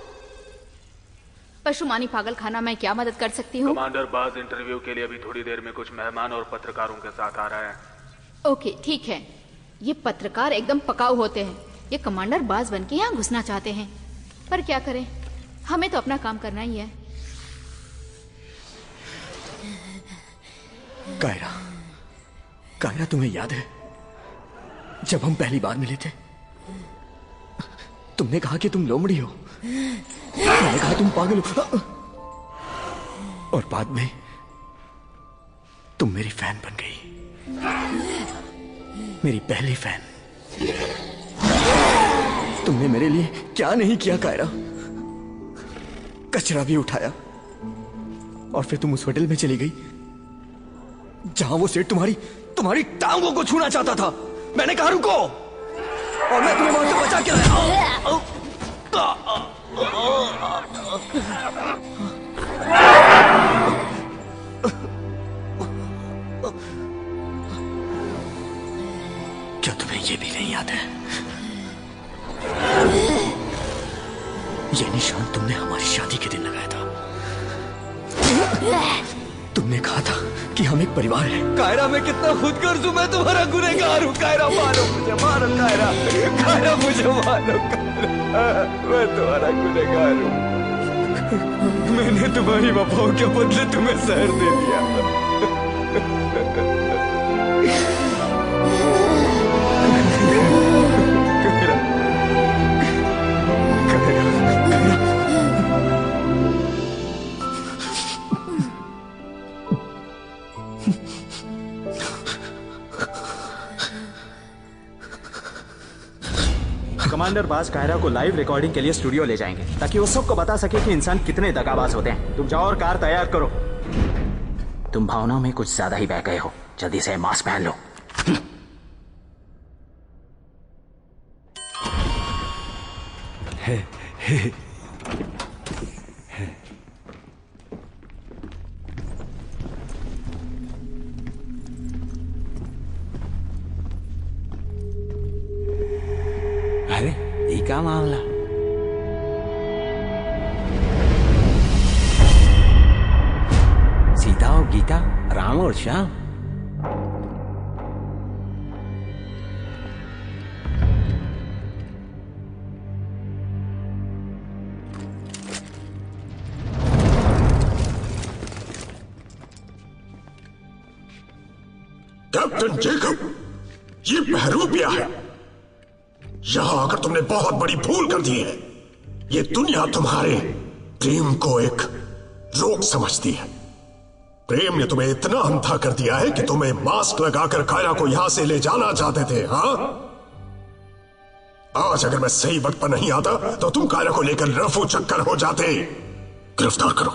पशुमानी पागल खाना, मैं क्या मदद कर सकती हूँ? कमांडर बाज इंटरव्यू के लिए अभी थोड़ी देर में कुछ मेहमान और पत्रकारों के साथ आ रहा है। ओके ठीक है। ये पत्रकार एकदम पकाऊ होते हैं। ये कमांडर बाज बन के यहाँ घुसना चाहते हैं, पर क्या करें, हमें तो अपना काम करना ही है। कायरा, कायरा तुम्हें याद है जब हम पहली बार मिले थे? तुमने कहा कि तुम लोमड़ी हो, मैंने कहा तुम पागल हो, और बाद में तुम मेरी फैन बन गई, मेरी पहली फैन। तुमने मेरे लिए क्या नहीं किया कायरा, कचरा भी उठाया, और फिर तुम उस होटल में चली गई जहां वो सेठ तुम्हारी टांगों को छूना चाहता था। मैंने कहा रुको, और मैं तुम्हें वहां से बचा के लाया। क्या तुम्हें ये भी नहीं याद है? ये निशान तुमने हमारी शादी के दिन लगाया था। तुमने कहा था कि हम एक परिवार हैं। कायरा, मैं कितना खुदगर्ज हूं, मैं तुम्हारा गुनहगार हूं। कायरा मारो मुझे, मारो कायरा, कायरा मुझे मारो कायरा, मैं तुम्हारा गुनहगार हूं। मैंने तुम्हारी वफाओं के बदले तुम्हें जहर दे दिया। कमांडर बाज कायरा को लाइव रिकॉर्डिंग के लिए स्टूडियो ले जाएंगे ताकि वो सबको बता सके कि इंसान कितने दगाबाज होते हैं। तुम जाओ और कार तैयार करो। तुम भावनाओं में कुछ ज्यादा ही बह गए हो, जल्दी से मास्क पहन लो। अरे ये क्या मामला? सीता और गीता, राम और श्याम। कैप्टन जेकब, ये बहरूपिया है। यहां आकर तुमने बहुत बड़ी भूल कर दी है। ये दुनिया तुम्हारे प्रेम को एक रोग समझती है। प्रेम ने तुम्हें इतना अंधा कर दिया है कि तुम्हें मास्क लगाकर कायरा को यहां से ले जाना चाहते थे। हाँ, आज अगर मैं सही वक्त पर नहीं आता तो तुम कायरा को लेकर रफू चक्कर हो जाते। गिरफ्तार करो।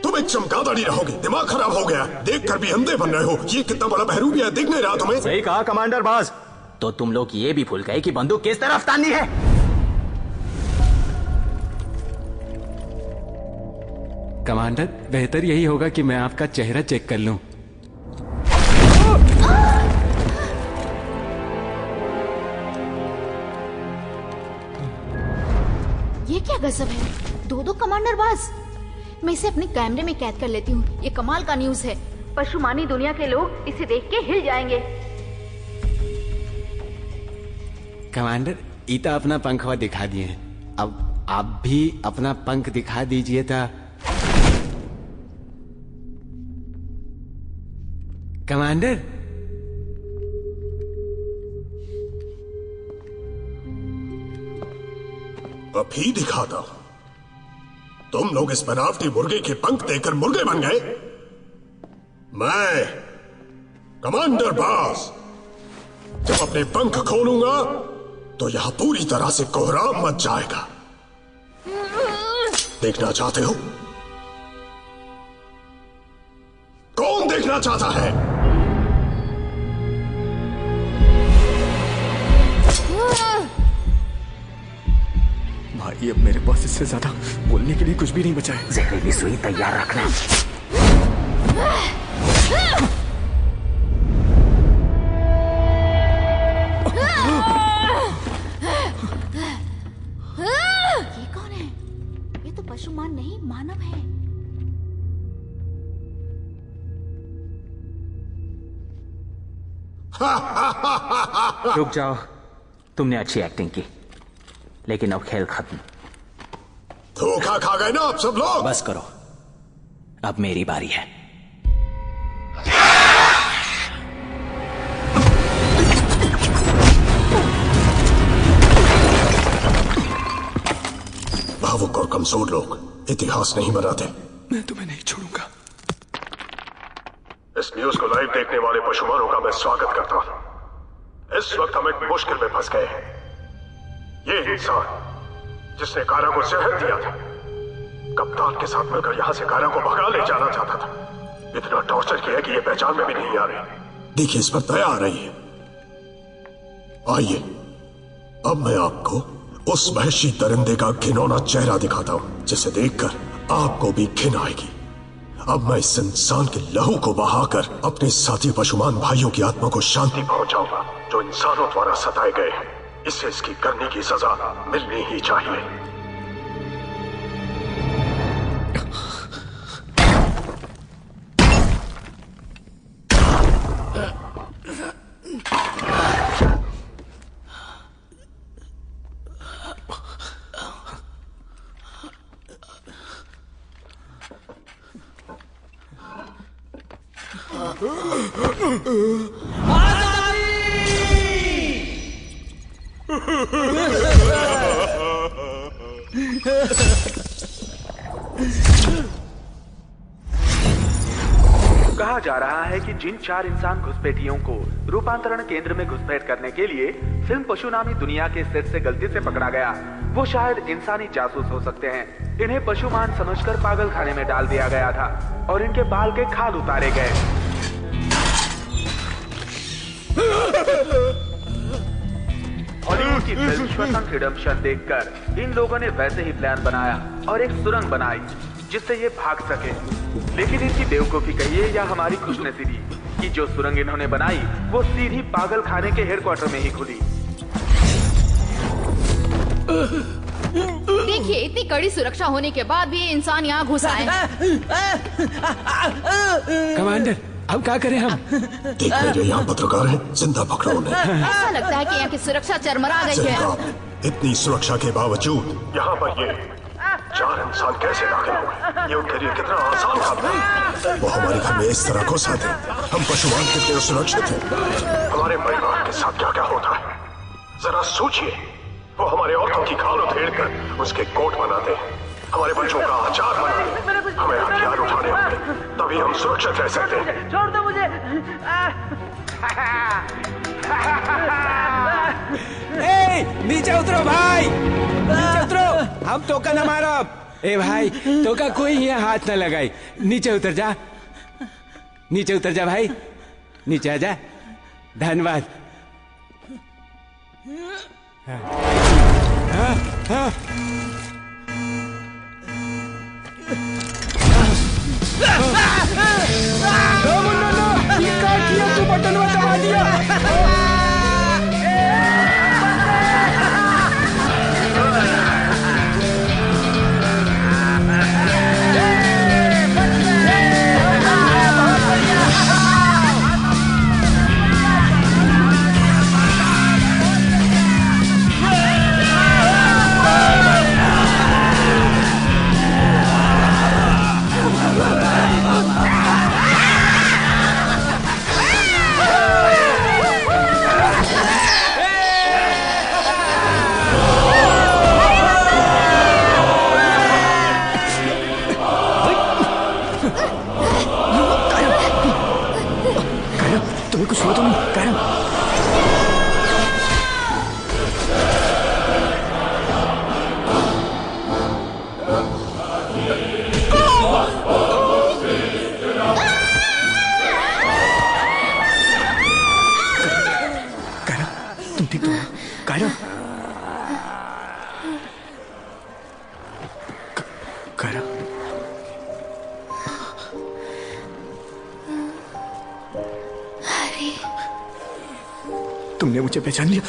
तुम एक चमगादड़ ही रहोगे। दिमाग खराब हो गया, देखकर भी अंधे बन रहे हो। ये कितना बड़ा बहरूपिया दिख नहीं रहा तुम्हें? सही कहा कमांडर बाज। तो तुम लोग ये भी भूल गए कि बंदूक किस तरफ तानी है। कमांडर, बेहतर यही होगा कि मैं आपका चेहरा चेक कर लूं। ये क्या गजब है, दो कमांडर बाज। मैं इसे अपने कैमरे में कैद कर लेती हूँ। ये कमाल का न्यूज है। पशुमानी दुनिया के लोग इसे देख के हिल जाएंगे। कमांडर, ईता अपना पंखवा दिखा दिए हैं। अब आप भी अपना पंख दिखा दीजिए था। कमांडर, अभी दिखाता हूं। तुम लोग इस बनावटी मुर्गे के पंख देकर मुर्गे बन गए। मैं कमांडर बाज जब अपने पंख खोलूंगा तो यहां पूरी तरह से कोहराम मच जाएगा। देखना चाहते हो? कौन देखना चाहता है? भाई, अब मेरे पास इससे ज्यादा बोलने के लिए कुछ भी नहीं बचा है। जहरीली सुई तैयार रखना। ये कौन है? ये तो पशुमान नहीं, मानव है। रुक जाओ, तुमने अच्छी एक्टिंग की, लेकिन अब खेल खत्म। धोखा खा गए ना आप सब लोग। बस करो, अब मेरी बारी है। भावुक और कमजोर लोग इतिहास नहीं बनाते। मैं तुम्हें नहीं छोड़ूंगा। इस न्यूज को लाइव देखने वाले पशुमानों का मैं स्वागत करता हूं। इस वक्त हम एक मुश्किल में फंस गए हैं। ये इंसान जिसने कारा को जहर दिया था, कप्तान के साथ मिलकर यहां से कारा को भगा ले जाना चाहता था। इतना टॉर्चर किया कि ये पहचान में भी नहीं आ रही। देखिए, इस पर दया आ रही है। आइए, अब मैं आपको उस वहशी दरिंदे का घिनौना चेहरा दिखाता हूं, जिसे देखकर आपको भी घिन आएगी। अब मैं इस इंसान के लहू को बहाकर अपने साथी पशुमान भाइयों की आत्मा को शांति पहुंचाऊंगा, जो इंसानों द्वारा सताए गए हैं। इससे इसकी करने की सजा मिलनी ही चाहिए। कहा जा रहा है कि जिन 4 इंसान घुसपैठियों को रूपांतरण केंद्र में घुसपैठ करने के लिए फिल्म पशु नामी दुनिया के सेट से गलती से पकड़ा गया, वो शायद इंसानी जासूस हो सकते हैं। इन्हें पशुमान समझकर पागल खाने में डाल दिया गया था और इनके बाल के खाल उतारे गए। हॉलीवुड की फिल्म शॉशैंक रिडेम्पशन देखकर इन लोगों ने वैसे ही प्लान बनाया और एक सुरंग बनाई जिससे ये भाग सके। लेकिन इनकी बेवकूफी कहिए या हमारी खुशनसीबी कि जो सुरंग इन्होंने बनाई वो सीधी पागल खाने के हेडक्वार्टर में ही खुली। देखिए, इतनी कड़ी सुरक्षा होने के बाद भी ये इंसान यहाँ घुस आए। कमांडर, अब क्या करें हम? देख मेरे यहाँ पत्रकार हैं, जिंदा पकड़ो उन्हें। ऐसा लगता है कि यहाँ की सुरक्षा चरमरा गई है। इतनी सुरक्षा के बावजूद यहाँ पर ये 4 इंसान कैसे दाखिल हुए? ये उनके लिए कितना आसान काम था। वो हमारे घर में इस तरह घुस आते, हम पशुमान कितने सुरक्षित थे। हमारे परिवार के साथ क्या क्या होता है जरा सोचिए। वो हमारे औरतों की खाल उधेड़ कर उसके कोट बनाते, हमारे बच्चों का आचार बनाते, हमें हथियार उठाने होंगे, तभी हम सुरक्षित रह सकते हैं। छोड़ दो मुझे। नीचे उतरो भाई, नीचे उतरो। हम टोका न मारो। ए भाई, टोका कोई यहाँ हाथ न लगाई। नीचे उतर जा, नीचे उतर जा भाई, नीचे आ जा। धन्यवाद। क्या किया तू? बटन दबा दिया। तुमने मुझे पहचान लिया?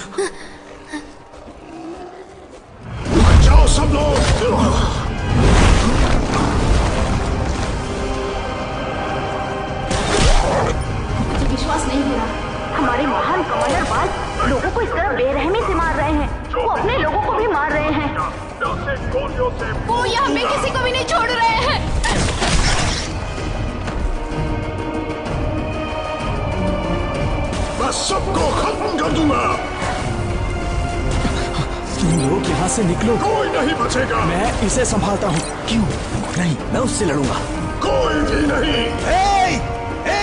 जाओ सब लोग। मुझे विश्वास नहीं हो रहा। हमारे महान कमांडर बाज लोगों को इस तरह बेरहमी से मार रहे हैं। वो अपने लोगों को भी मार रहे हैं। वो यहाँ पे किसी को भी नहीं छोड़ रहे हैं। मैं सबको खत्म कर दूंगा। तुम लोग यहाँ से निकलो। कोई नहीं बचेगा। मैं इसे संभालता हूँ। क्यों नहीं, मैं उससे लड़ूंगा। कोई भी नहीं।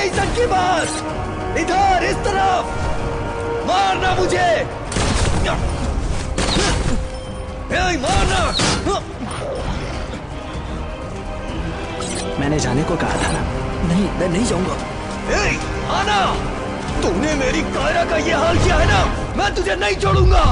इज्जत की बात, इधर इस तरफ मारना मुझे। मारना। मैंने जाने को कहा था ना। नहीं, मैं नहीं जाऊंगा। आना, तूने मेरी कायरा का ये हाल किया है ना, मैं तुझे नहीं छोड़ूंगा।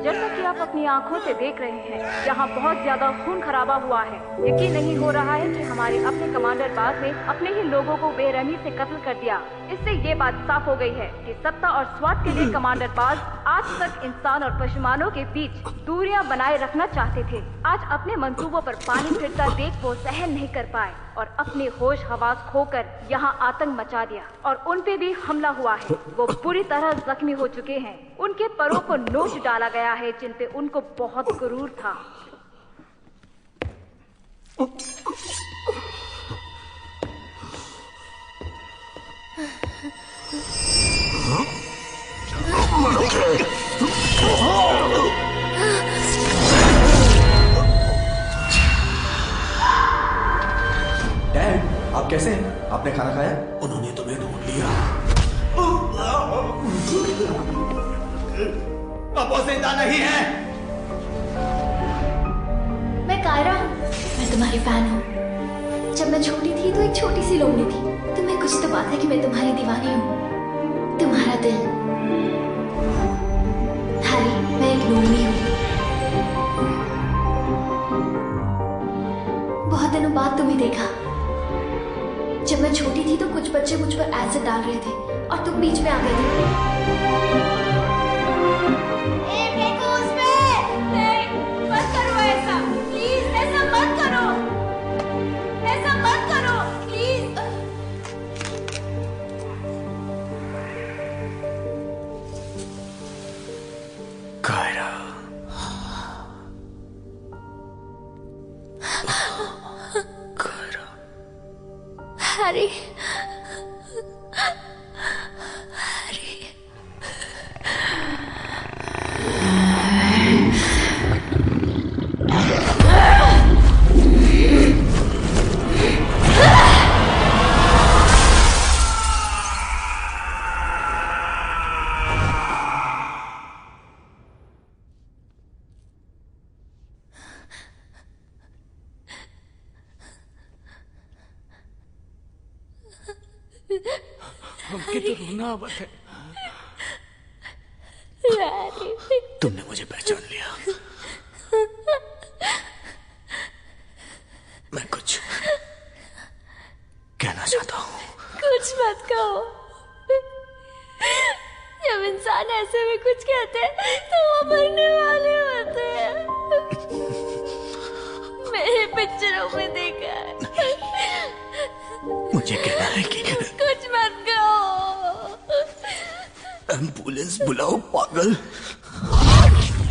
जैसा कि आप अपनी आंखों से देख रहे हैं, यहाँ बहुत ज्यादा खून खराबा हुआ है। यकीन नहीं हो रहा है कि हमारे अपने कमांडर बाज ने अपने ही लोगों को बेरहमी से कत्ल कर दिया। इससे ये बात साफ हो गई है कि सत्ता और स्वार्थ के लिए कमांडर बाज आज तक इंसान और पशुमानों के बीच दूरियां बनाए रखना चाहते थे। आज अपने मंसूबों पर पानी फिरता देख वो सहन नहीं कर पाए और अपने होश हवास खोकर यहाँ आतंक मचा दिया और उन पे भी हमला हुआ है। वो बुरी तरह जख्मी हो चुके हैं। उनके परों को नोच डाला गया है जिन पे उनको बहुत गुरूर था। डैड, आप कैसे हैं? आपने खाना खाया? उन्होंने तुम्हें ढूंढ लिया। अब वो जिंदा नहीं है। मैं कायरा हूँ। मैं तुम्हारी फैन हूँ। जब मैं छोटी थी तो एक छोटी सी लोमड़ी थी। तुम्हें कुछ तो बात है कि मैं तुम्हारी दीवानी हूँ। तुम्हारा दिल। हैरी, मैं एक लोमड़ी हूँ। बहुत दिनों बाद तुम्हें देखा। जब मैं छोटी थी तो कुछ बच्चे मुझ पर एसिड डाल रहे थे और तुम बीच में आ गए थे। मत करो ऐसा, प्लीज ऐसा मत करो, ऐसा मत करो प्लीज। कायरा, हैरी, हमके तो रोना आवत है। तुमने मुझे पहचान लिया। मैं कुछ कहना चाहता हूँ। कुछ मत कहो। जब इंसान ऐसे में कुछ कहते हैं तो वो मरने वाले होते हैं। मैंने पिक्चरों में देखा है। मुझे कहना है कि कुछ मत कहो। एम्बुलेंस बुलाओ पागल।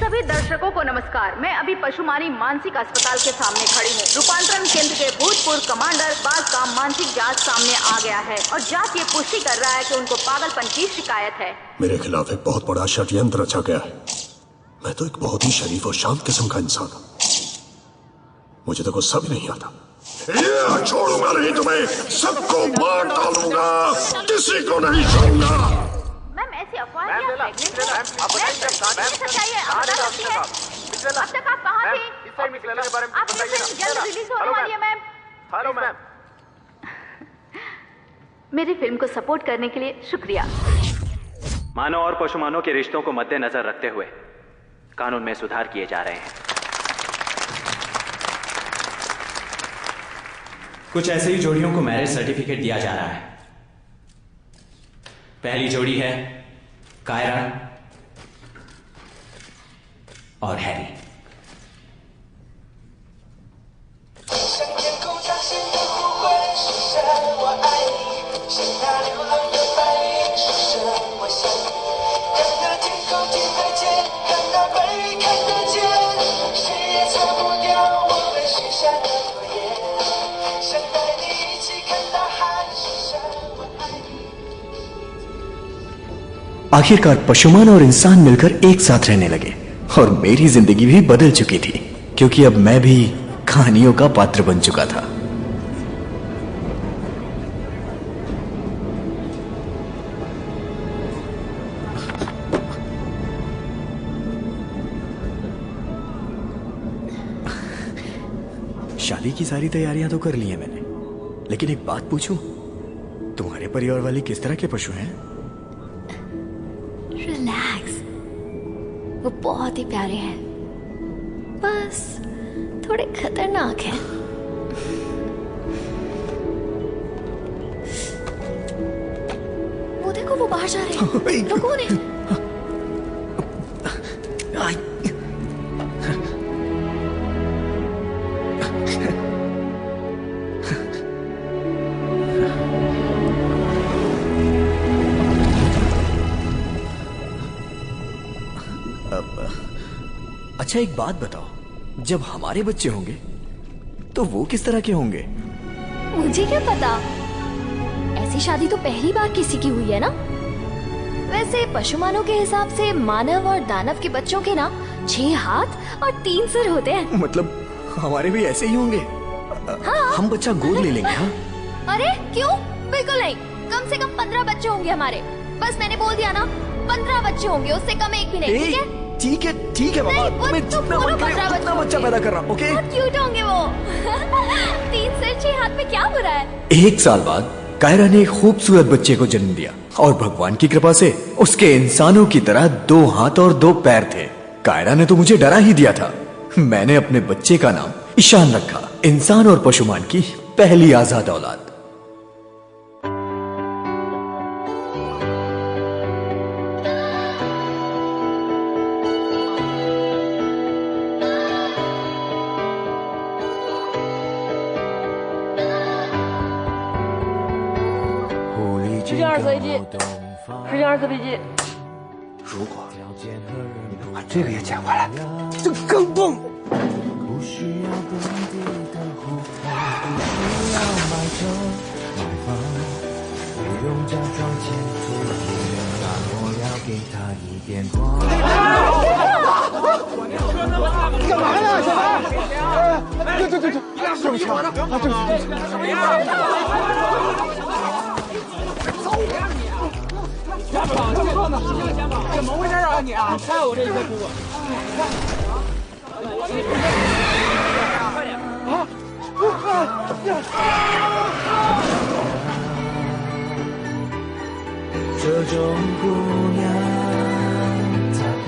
सभी दर्शकों को नमस्कार। मैं अभी पशुमानी मानसिक अस्पताल के सामने खड़ी हूँ। रूपांतरण केंद्र के भूतपूर्व कमांडर बाज का मानसिक जांच सामने आ गया है और जांच ये पुष्टि कर रहा है कि उनको पागलपन की शिकायत है। मेरे खिलाफ एक बहुत बड़ा षड्यंत्र रचा गया है। मैं तो एक बहुत ही शरीफ और शांत किस्म का इंसान हूँ। मुझे तो गुस्सा भी नहीं आता। छोड़ूंगा नहीं तुम्हें, सबको मार डालूंगा, किसी को नहीं छोड़ूंगा। मैम, ऐसी अफवाह अब तक आप कहाँ थे? आपकी फिल्म जल्द रिलीज होने वाली है मैम। Hello ma'am. मेरी फिल्म को सपोर्ट करने के लिए शुक्रिया। मानव और पशुमानव के रिश्तों को मद्देनजर रखते हुए कानून में सुधार किए जा रहे हैं। कुछ ऐसे ही जोड़ियों को मैरिज सर्टिफिकेट दिया जा रहा है। पहली जोड़ी है कायरा और हैरी। आखिरकार पशुमान और इंसान मिलकर एक साथ रहने लगे और मेरी जिंदगी भी बदल चुकी थी, क्योंकि अब मैं भी कहानियों का पात्र बन चुका था। शादी की सारी तैयारियां तो कर ली हैं मैंने, लेकिन एक बात पूछूं, तुम्हारे परिवार वाले किस तरह के पशु हैं? रिलैक्स, वो बहुत ही प्यारे हैं, बस थोड़े खतरनाक हैं। वो देखो, वो बाहर जा रहे हैं। वो कौन है? अच्छा एक बात बताओ, जब हमारे बच्चे होंगे तो वो किस तरह के होंगे? मुझे क्या पता, ऐसी शादी तो पहली बार किसी की हुई है ना। वैसे पशुमानों के हिसाब से मानव और दानव के बच्चों के ना 6 हाथ और 3 सिर होते हैं। मतलब हमारे भी ऐसे ही होंगे? हाँ। हम बच्चा गोद ले लेंगे। हाँ? अरे क्यों, बिल्कुल नहीं। कम से कम 15 बच्चे होंगे हमारे। बस मैंने बोल दिया ना, 15 बच्चे होंगे, उससे कम एक भी नहीं। ठीक है ठीक है बाबा, तुम्हें जितना मन करे उतना बच्चा पैदा कर रहा। ओके, बहुत क्यूट होंगे वो। 3 सिर 6 हाथ में क्या बुरा है। 1 साल बाद कायरा ने एक खूबसूरत बच्चे को जन्म दिया और भगवान की कृपा से उसके इंसानों की तरह 2 हाथ और 2 पैर थे। कायरा ने तो मुझे डरा ही दिया था। मैंने अपने बच्चे का नाम ईशान रखा, इंसान और पशुमान की पहली आजाद औलाद।12次 AG， 12次 PG。如果你能把这个也捡回来，就更棒。干嘛呀，小白？对不起，对不起。怎么回事啊你啊？看我这一个姑姑。快点！这种姑娘，她不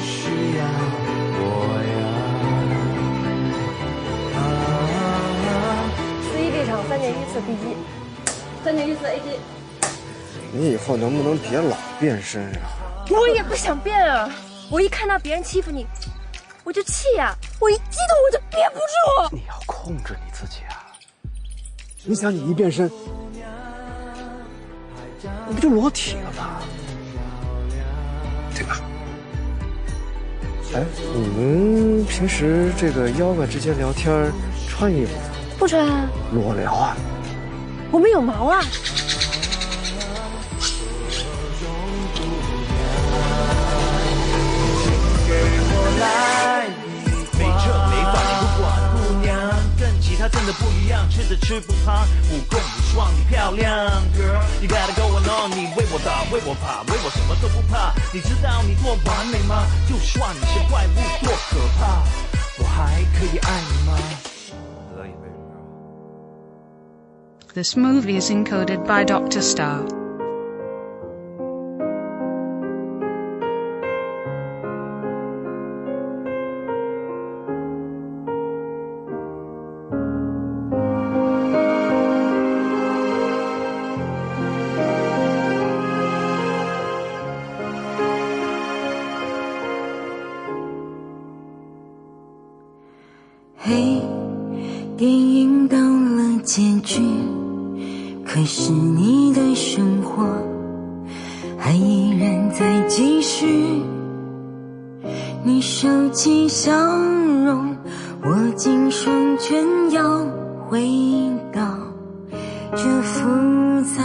需要我呀。11这场3年1次 BG， 3年1次 AG。你以后能不能别老变身啊？我也不想变啊！我一看到别人欺负你，我就气呀！我一激动我就憋不住。你要控制你自己啊！你想，你一变身，你不就裸体了吗？对吧？哎，你们平时这个妖怪之间聊天穿衣服吗？不穿啊。裸聊啊？我们有毛啊！没这没法，你不管姑娘，跟其他真的不一样，吃的吃不胖，不共不爽，你漂亮 ，Girl， you gotta go on， 你为我打，为我爬，为我什么都不怕。你知道你多完美吗？就算你是怪物，多可怕，我还可以爱你吗？ This movie is encoded by Dr. Star. Hey， 电影到了结局。可是你的生活还依然在继续，你收起笑容，握紧双拳要回到这复杂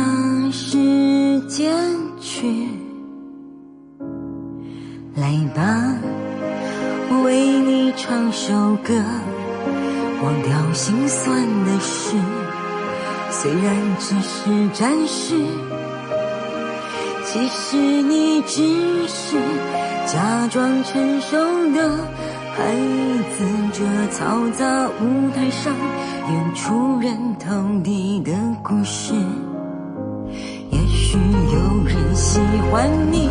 世界去。来吧，我为你唱首歌，忘掉心酸的事，虽然只是暂时，其实你只是假装成熟的孩子，这嘈杂舞台上演出人头地的故事。也许有人喜欢你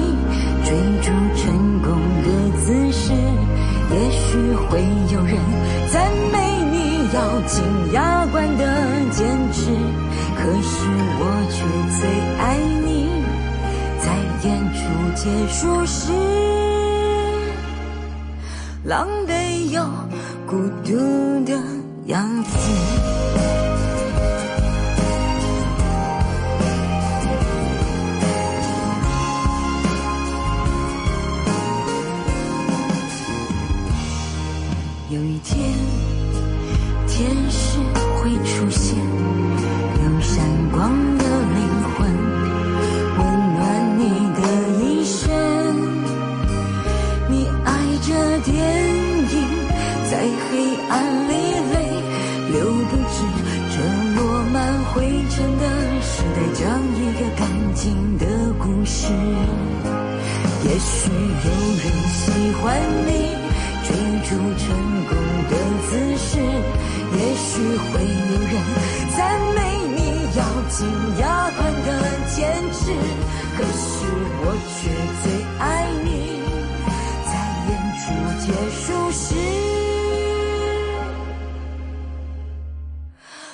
追逐成功的姿势，也许会有人赞美你咬紧牙关的坚持，可是我却最爱你，在演出结束时，狼狈又孤独的样子。有一天，天使会出现，有闪光的灵魂，温暖你的一生。你爱着电影，在黑暗里泪流不止，这落满灰尘的时代，讲一个干净的故事。也许有人喜欢你追逐成功的姿势，也许会有人赞美你咬紧牙关的坚持，可是我却最爱你，在演出结束时，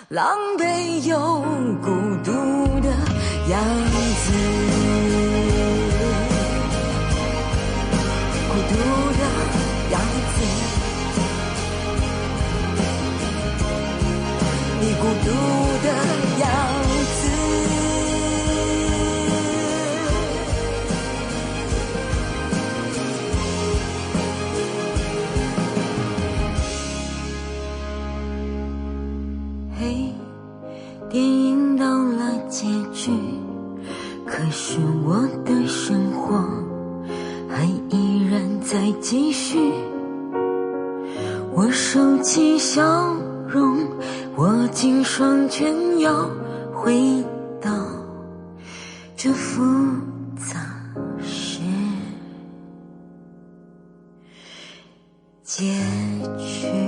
狼狈又孤独的样子，孤独的样子，你孤独的样子。嘿，电影到了结局，可是我的生活还依然在继续。我收起笑容，握紧双拳，要回到这复杂世界去。